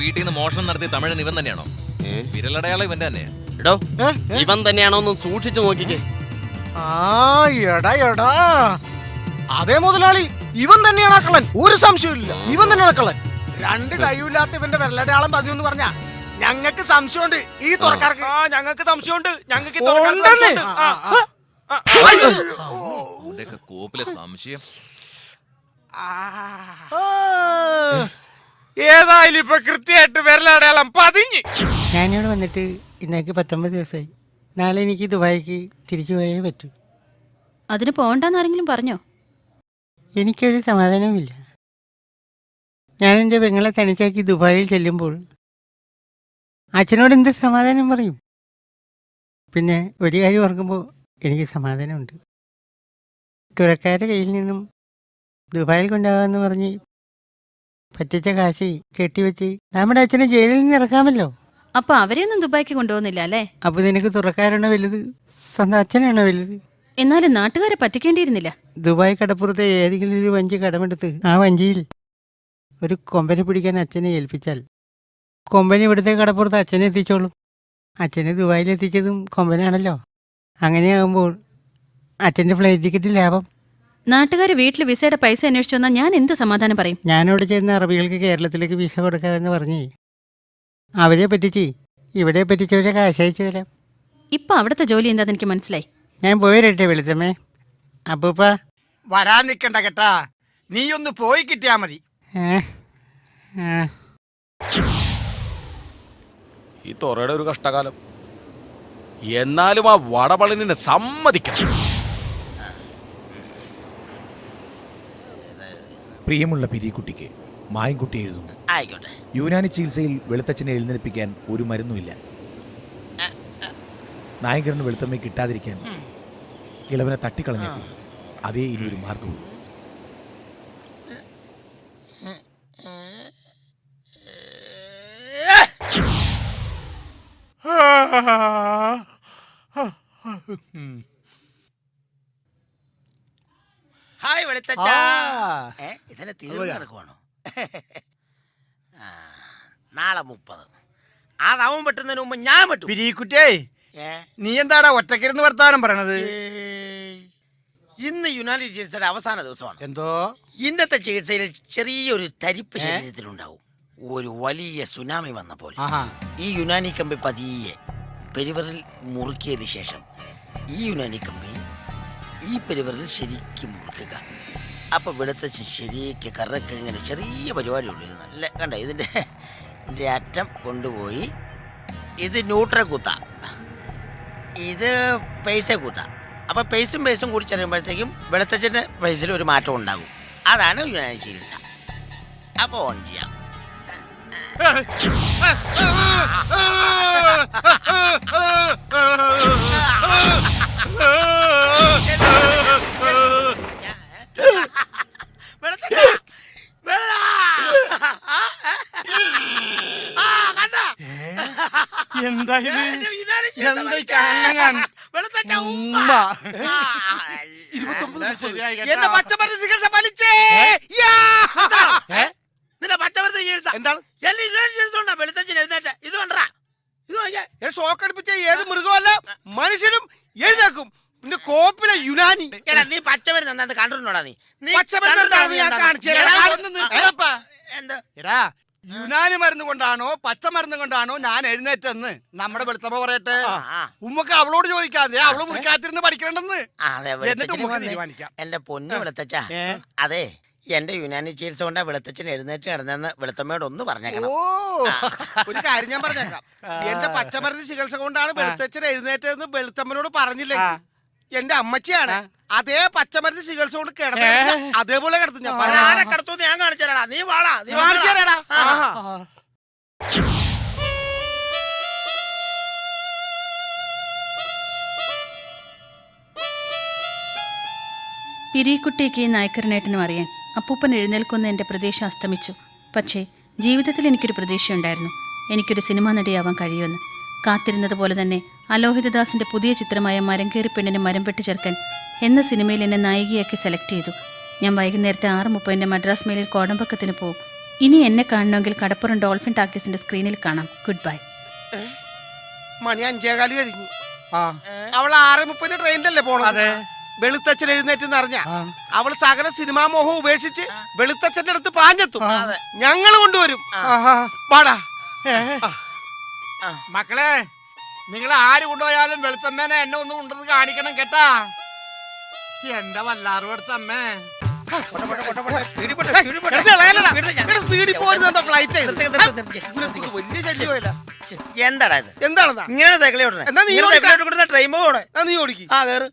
Speaker 13: വീട്ടിൽ നിന്ന് മോഷണം നടത്തിയ തമിഴൻ ഇവൻ തന്നെയാണോ? വിരലടയാളം ഇവന്റെ തന്നെയാ.
Speaker 14: എടോ, ഇവൻ തന്നെയാണോ ഒന്ന് സൂക്ഷിച്ചു നോക്കിക്കേ.
Speaker 7: എടാ അതേ മുതലാളി, ഇവൻ തന്നെയാണ് ആ കള്ളൻ. ഒരു സംശയമില്ല, ഇവൻ തന്നെയാണ് കള്ളൻ. 2 കൈയില്ലാത്ത ഇവന്റെ വിരലടയാളം പറഞ്ഞു എന്ന് പറഞ്ഞാ ഞങ്ങൾക്ക് സംശയമുണ്ട്. ഈ തുറക്കാർക്ക്
Speaker 6: ഞങ്ങൾക്ക് സംശയമുണ്ട്. ഞങ്ങൾക്ക്
Speaker 13: കോപ്പിലെ സംശയം.
Speaker 6: ഏതായാലും ഇപ്പൊ കൃത്യമായിട്ട് വിരലടയാളം പതിഞ്ഞ്.
Speaker 9: ഞാനിവിടെ വന്നിട്ട് ഇന്നേക്ക് 19 ദിവസമായി. നാളെ എനിക്ക് ദുബായിക്ക് തിരിച്ചു പോയേ പറ്റൂ.
Speaker 5: അതിന് പോകണ്ടെന്ന് ആരെങ്കിലും പറഞ്ഞോ?
Speaker 9: എനിക്കൊരു സമാധാനവുമില്ല. ഞാൻ എൻ്റെ പെങ്ങളെ തനിച്ചാക്കി ദുബായിൽ ചെല്ലുമ്പോൾ അച്ഛനോട് എന്ത് സമാധാനം പറയും? പിന്നെ ഒരു കാര്യം ഓർക്കുമ്പോൾ എനിക്ക് സമാധാനമുണ്ട്. തുറക്കാരുടെ കയ്യിൽ നിന്നും ദുബായിൽ കൊണ്ടുപോകാമെന്ന് പറഞ്ഞ് പറ്റിച്ച കാശ് കെട്ടിവെച്ച് നമ്മുടെ അച്ഛനെ ജയിലിൽ നിന്ന് ഇറക്കാമല്ലോ.
Speaker 5: അപ്പൊ അവരെയൊന്നും ദുബായിക്ക് കൊണ്ടുപോകുന്നില്ല അല്ലേ?
Speaker 9: അപ്പോൾ നിനക്ക് തുറക്കാരാണോ വലുത്, സ്വന്തം അച്ഛനാണോ വലുത്?
Speaker 5: എന്നാലും നാട്ടുകാരെ പറ്റിക്കേണ്ടിയിരുന്നില്ല.
Speaker 9: ദുബായ് കടപ്പുറത്തെ ഏതെങ്കിലും ഒരു വഞ്ചി കടമെടുത്ത് ആ വഞ്ചിയിൽ ഒരു കൊമ്പനെ പിടിക്കാൻ അച്ഛനെ ഏൽപ്പിച്ചാൽ കൊമ്പനെ ഇവിടുത്തെ കടപ്പുറത്ത് അച്ഛനെ എത്തിച്ചോളും. അച്ഛനെ ദുബായിൽ എത്തിച്ചതും കൊമ്പനാണല്ലോ. അങ്ങനെയാകുമ്പോൾ അച്ഛൻ്റെ ഫ്ലൈറ്റ് ടിക്കറ്റ് ലാഭം.
Speaker 5: നാട്ടുകാർ വീട്ടിൽ വിസയുടെ പൈസ അന്വേഷിച്ചു വന്നാൽ ഞാൻ എന്ത് സമാധാനം പറയും?
Speaker 9: ഞാനിവിടെ ചെന്ന അറബികൾക്ക് കേരളത്തിലേക്ക് വിസ കൊടുക്കാമെന്ന് പറഞ്ഞ് അവരെ പറ്റിച്ച് ഇവിടെ പറ്റിച്ചവരെ കാശ് അയച്ചു തരാം.
Speaker 5: ഇപ്പൊ അവിടുത്തെ ജോലി എന്താന്ന് എനിക്ക് മനസ്സിലായി.
Speaker 9: ഞാൻ പോയിരട്ടെ വെളുത്തമ്മേ. അപ്പൂപ്പ
Speaker 7: വരാൻ നിൽക്കണ്ട കേട്ടാ, നീ ഒന്ന് പോയി കിട്ടിയാ മതി.
Speaker 15: ഈ തൊറയുടെ ഒരു കഷ്ടകാലം. എന്നാലും ആ വടപളനിനെ സമ്മതിക്കണം.
Speaker 12: പ്രിയമുള്ള പിരിക്കുട്ടിക്ക് മായൻകുട്ടി എഴുതുന്നു.
Speaker 1: ആയിക്കോട്ടെ.
Speaker 12: യുനാനി ചികിത്സയിൽ വെളുത്തച്ഛനെ എഴുന്നേൽപ്പിക്കാൻ ഒരു മരുന്നുമില്ല. നായകരന് വെളുത്തമ്മ കിട്ടാതിരിക്കാൻ കിളവനെ തട്ടിക്കളഞ്ഞേക്കും. അതേ ഇനി ഒരു മാർഗവും.
Speaker 1: ഹായ് വെളുത്തച്ഛാ. ഇതിനെ തീർന്നു നടക്കുവാണോ? നാളെ 30. അതാവും പെട്ടുന്നതിന് മുമ്പ് ഞാൻ പെട്ടു.
Speaker 7: പിരിക്കുട്ടിയേ, നീ എന്താടാ ഒറ്റക്കിരുന്ന് വർത്താനം പറയണത്?
Speaker 1: ഇന്ന് യുനാനി ചികിത്സയുടെ അവസാന ദിവസമാണ്.
Speaker 7: എന്തോ
Speaker 1: ഇന്നത്തെ ചികിത്സയിൽ ചെറിയൊരു തരിപ്പ് ശരീരത്തിലുണ്ടാവും. ഒരു വലിയ സുനാമി വന്ന പോലെ ഈ യുനാനി കമ്പി പതിയെ പെരുവറിൽ മുറുക്കിയതിന് ശേഷം ഈ യുനാനി കമ്പി ഈ പെരുവറിൽ ശരിക്കും മുറുക്കുക. അപ്പൊ ഇവിടുത്തെ ശരിക്ക് കറക്ക് ഇങ്ങനെ ചെറിയ പരിപാടിയുള്ളൂ. ഇത് നല്ല കണ്ട, ഇതിൻ്റെ അറ്റം കൊണ്ടുപോയി ഇത് ന്യൂട്രൽ കുത്ത, ഇത് പൈസ കുത്ത. അപ്പൊ പൈസും കൂടി ചെല്ലുമ്പോഴത്തേക്കും വെളുത്തച്ഛൻ്റെ പൈസയിൽ ഒരു മാറ്റം ഉണ്ടാകും. അതാണ് യുനാനി ചികിത്സ. അപ്പൊ ഓൺ ചെയ്യാം.
Speaker 7: എന്താ ഇത്?
Speaker 2: എന്റെ പച്ചമരുന്ന് ചികിത്സ വലിച്ചേ.
Speaker 1: നിന്റെ പച്ചമരുന്ന് ചികിത്സ
Speaker 2: എന്താണ്?
Speaker 1: എല്ലാം യുനാനി ചികിത്സ ഉണ്ടാ. വെളുത്തച്ഛൻ എഴുന്നേറ്റ ഇത് കണ്ടാ, ഇത് നോക്കിയേ.
Speaker 2: ഷോക്ക് അടിപ്പിച്ച ഏത് മൃഗമല്ല മനുഷ്യനും എഴുന്നേക്കും. നിന്റെ കോപ്പിലെ യുനാനി.
Speaker 1: എടാ നീ പച്ചമരുന്ന് എന്താ കണ്ടിട്ടുണ്ടോടാ? നീ
Speaker 2: പച്ചമരുന്ന് എന്താണെന്ന് ഞാൻ കാണിച്ചു തരാം.
Speaker 1: എന്താ
Speaker 7: എടാ, യുനാനി മരുന്ന് കൊണ്ടാണോ പച്ചമരുന്ന് കൊണ്ടാണോ ഞാൻ എഴുന്നേറ്റെന്ന് നമ്മുടെ വെളുത്തമ്മ പറയട്ടെ. ഉമ്മക്ക് അവളോട് ചോദിക്കാതെ അവള് മുറിക്കാത്തിരുന്ന് പഠിക്കണ്ടെന്ന്. എന്നിട്ട് ഉമ്മക്ക് തീരുമാനിക്കാം.
Speaker 1: എന്റെ പൊന്നു വെളുത്തച്ഛ, അതെ എന്റെ യുനാനി ചികിത്സ കൊണ്ടാ വെളുത്തച്ഛൻ എഴുന്നേറ്റ് കിടന്നെന്ന് വെളുത്തമ്മയോട് ഒന്ന് പറഞ്ഞേക്കണം.
Speaker 2: ഒരു കാര്യം ഞാൻ പറഞ്ഞേക്കാം. എന്റെ പച്ചമരുന്ന് ചികിത്സ കൊണ്ടാണ് വെളുത്തച്ഛൻ എഴുന്നേറ്റതെന്ന് വെളുത്തമ്മനോട് പറഞ്ഞില്ലേ? എന്റെ അമ്മച്ചിയാണ് അതേ പച്ചമരുന്ന് ചികിത്സ കൊണ്ട് കിടന്ന അതേപോലെ കിടത്തും. ഞാൻ
Speaker 1: കിടത്തു ഞാൻ കാണിച്ചു തരാടാ. നീ വാടാ, നീ
Speaker 2: കാണിച്ചു തരാടാ.
Speaker 5: പിരിക്കുട്ടിക്ക് നായ്ക്കരനേട്ടനും അറിയാൻ അപ്പൂപ്പൻ എഴുന്നേൽക്കുന്ന എൻ്റെ പ്രതീക്ഷ അസ്തമിച്ചു. പക്ഷേ ജീവിതത്തിൽ എനിക്കൊരു പ്രതീക്ഷയുണ്ടായിരുന്നു. എനിക്കൊരു സിനിമാ നടിയാവാൻ കഴിയുമെന്ന്. കാത്തിരുന്നത് പോലെ തന്നെ അലോഹിതദാസിൻ്റെ പുതിയ ചിത്രമായ മരംകേറി പെണ്ണിന് മരം വെട്ടി ചേർക്കൻ എന്ന സിനിമയിൽ എന്നെ നായികയാക്കി സെലക്ട് ചെയ്തു. ഞാൻ വൈകുന്നേരത്തെ 6:30 മദ്രാസ് മെയിലിൽ കോടമ്പക്കത്തിന് പോകും. ഇനി എന്നെ കാണണമെങ്കിൽ കടപ്പുറം ഡോൾഫിൻ ടാക്കീസിന്റെ സ്ക്രീനിൽ കാണാം. Good bye.
Speaker 2: മണി 5:15 കഴിഞ്ഞു. അവൾ 6:30 ട്രെയിനിലല്ലേ പോണത്? വെളുത്തച്ഛൻ എഴുന്നേറ്റ് അറിഞ്ഞ അവള് സകല സിനിമാ മോഹം ഉപേക്ഷിച്ച് വെളുത്തച്ഛന്റെ അടുത്ത് പാഞ്ഞെത്തും. ഞങ്ങൾ കൊണ്ടുവരും. പാടാ
Speaker 7: മക്കളെ, നിങ്ങൾ ആര് കൊണ്ടുപോയാലും വെളുത്തമ്മേനെ എന്നെ ഒന്നും ഉണ്ടെന്ന് കാണിക്കണം കേട്ടാ. എന്റെ വല്ലാറ് വെളുത്തമ്മേ.
Speaker 2: സ്പീഡിൽ പോരുന്ന ഫ്ലൈറ്റ് വലിയ ശല്യമല്ല.
Speaker 1: എന്താടാ ഇത്?
Speaker 2: എന്താണെന്നാ
Speaker 1: ഇങ്ങനെ സൈക്കിൾ ഓടണേ?
Speaker 2: എന്നാ നീ
Speaker 1: സൈക്കിൾ ട്രെയിൻ പോകണേ?
Speaker 2: നീ ഓടിക്ക്.
Speaker 1: ആ കേറ്.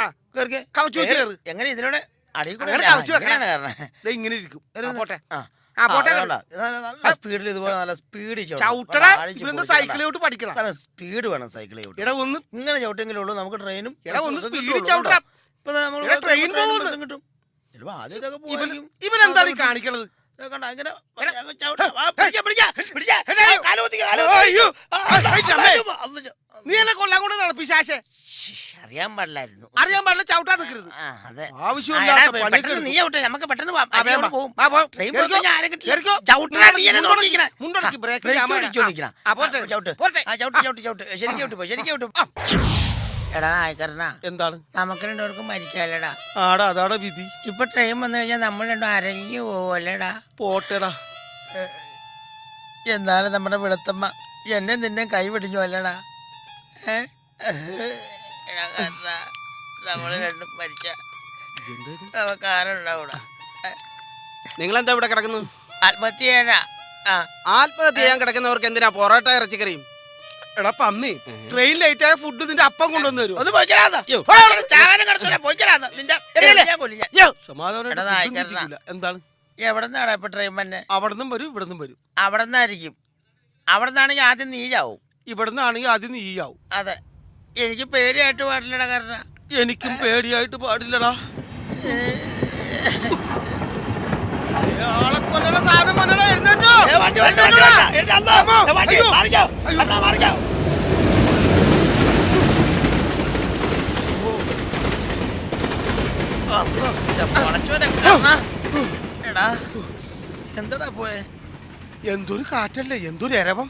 Speaker 2: ആ
Speaker 1: കേറിക്കേ.
Speaker 2: കവച്ചു വെച്ച് കയറ്.
Speaker 1: എങ്ങനെ ഇതിലൂടെ അടിയിൽ കൂടെ
Speaker 2: അങ്ങനെ കവച്ചു വെക്കണം.
Speaker 1: എങ്ങനെയാണ് കേറണേ?
Speaker 2: ദേ ഇങ്ങനെ ഇരിക്കും. പോട്ടെ.
Speaker 1: പോട്ടെ. നല്ല സ്പീഡിൽ ഇതുപോലെ നല്ല സ്പീഡിൽ
Speaker 2: ചവിട്ടണ സൈക്കിളിലോട്ട് പഠിക്കണം.
Speaker 1: നല്ല സ്പീഡ് വേണം സൈക്കിൾ ചവിട്ടി.
Speaker 2: എടാ ഒന്ന്
Speaker 1: ഇങ്ങനെ ചവിട്ടെങ്കിലും ഉള്ളൂ നമുക്ക് ട്രെയിനും.
Speaker 2: എടാ ഒന്ന് സ്പീഡിൽ ചവിട്ടാം. ട്രെയിൻ പോകുന്നു.
Speaker 1: കിട്ടും. ചിലപ്പോ ആദ്യം ഇതൊക്കെ പോയിരിക്കും.
Speaker 2: ഇവനെന്താണ് ഈ കാണിക്കണത്?
Speaker 1: കണ്ട അങ്ങനെ പിടിച്ചാ
Speaker 2: നീ എന്നെ കൊല്ലാൻ കൊണ്ട് നടപ്പിശാശേ.
Speaker 1: അറിയാൻ പാടില്ലായിരുന്നു.
Speaker 2: അറിയാൻ പാടില്ല, ചവിട്ടാൻ നിൽക്കരുത്.
Speaker 1: അതെ,
Speaker 2: ആവശ്യമില്ലാത്ത
Speaker 1: പെട്ടെന്ന്
Speaker 2: പണിയൊക്കെ
Speaker 1: നീ ചവിട്ടെ, നമുക്ക് പെട്ടെന്ന് പോകും. ട്രെയിൻ
Speaker 2: കേറിക്കോ.
Speaker 1: പോയി ആരെ കിട്ടില്ല.
Speaker 2: കേറിക്കോ.
Speaker 1: ചവിട്ടണ നീ എന്നെ നോക്കിയിരിക്കണെ.
Speaker 2: മുണ്ടൊടുക്കി ബ്രേക്ക്
Speaker 1: ബ്രേക്ക്
Speaker 2: ചെയ്യാൻ
Speaker 1: പിടിച്ചോണ്ടിരിക്കണ.
Speaker 2: പോട്ടെ.
Speaker 1: ചവിട്ട്.
Speaker 2: പോട്ടെ.
Speaker 1: ചവിട്ട്. ശരിക്കും ചവിട്ട്. എടാ ആയിക്കരണ,
Speaker 2: എന്താണ്
Speaker 1: നമുക്ക് രണ്ടുപേർക്കും മരിക്കാല്ലടാ.
Speaker 2: ആടാ അതാണ് വിധി.
Speaker 1: ഇപ്പൊ ട്രെയിൻ വന്നു കഴിഞ്ഞാൽ നമ്മൾ രണ്ടും അരഞ്ഞു പോവല്ലേടാ.
Speaker 2: പോട്ടെടാ.
Speaker 1: എന്നാലും നമ്മുടെ വെളുത്തമ്മ എന്നെ നിന്നെ കൈ പിടിഞ്ഞു അല്ലടാ. നമ്മള് രണ്ടും മരിച്ച നമുക്ക് ആരുണ്ടാവൂടാ.
Speaker 14: നിങ്ങളെന്താ ഇവിടെ കിടക്കുന്നു?
Speaker 1: ആത്മഹത്യ ചെയ്യാനാ.
Speaker 14: ആത്മഹത്യ ചെയ്യാൻ കിടക്കുന്നവർക്ക് എന്തിനാ പൊറോട്ട ഇറച്ചിക്കറിയും?
Speaker 2: എടാ പന്നി, ട്രെയിൻ ലേറ്റ് ആയ ഫുഡ് നിന്റെ അപ്പം കൊണ്ടുവന്നു തരും.
Speaker 1: ഒന്ന് പോയിക്കലാന്ന്.
Speaker 2: എന്താണ്?
Speaker 1: എവിടെന്നാണ് ഇപ്പൊ ട്രെയിൻ തന്നെ?
Speaker 2: അവിടുന്നും വരും ഇവിടുന്നും വരും.
Speaker 1: അവിടെ നിന്നായിരിക്കും. അവിടെ നിന്നാണെങ്കിൽ ആദ്യം നീ ചാവും.
Speaker 2: ഇവിടുന്നാണെങ്കിൽ ആദ്യം നീയാവും.
Speaker 1: അതെ, എനിക്ക് പേടിയായിട്ട് പാടില്ലടാ. കാരണം
Speaker 2: എനിക്കും പേടിയായിട്ട് പാടില്ലടാ. ആളെ കൊല്ലണ സാധനം വന്നടാ. എഴുന്നേറ്റോ.
Speaker 1: എടാ എന്താടാ പോയെ?
Speaker 2: എന്തൊരു കാറ്റല്ലേ, എന്തൊരു എരവം.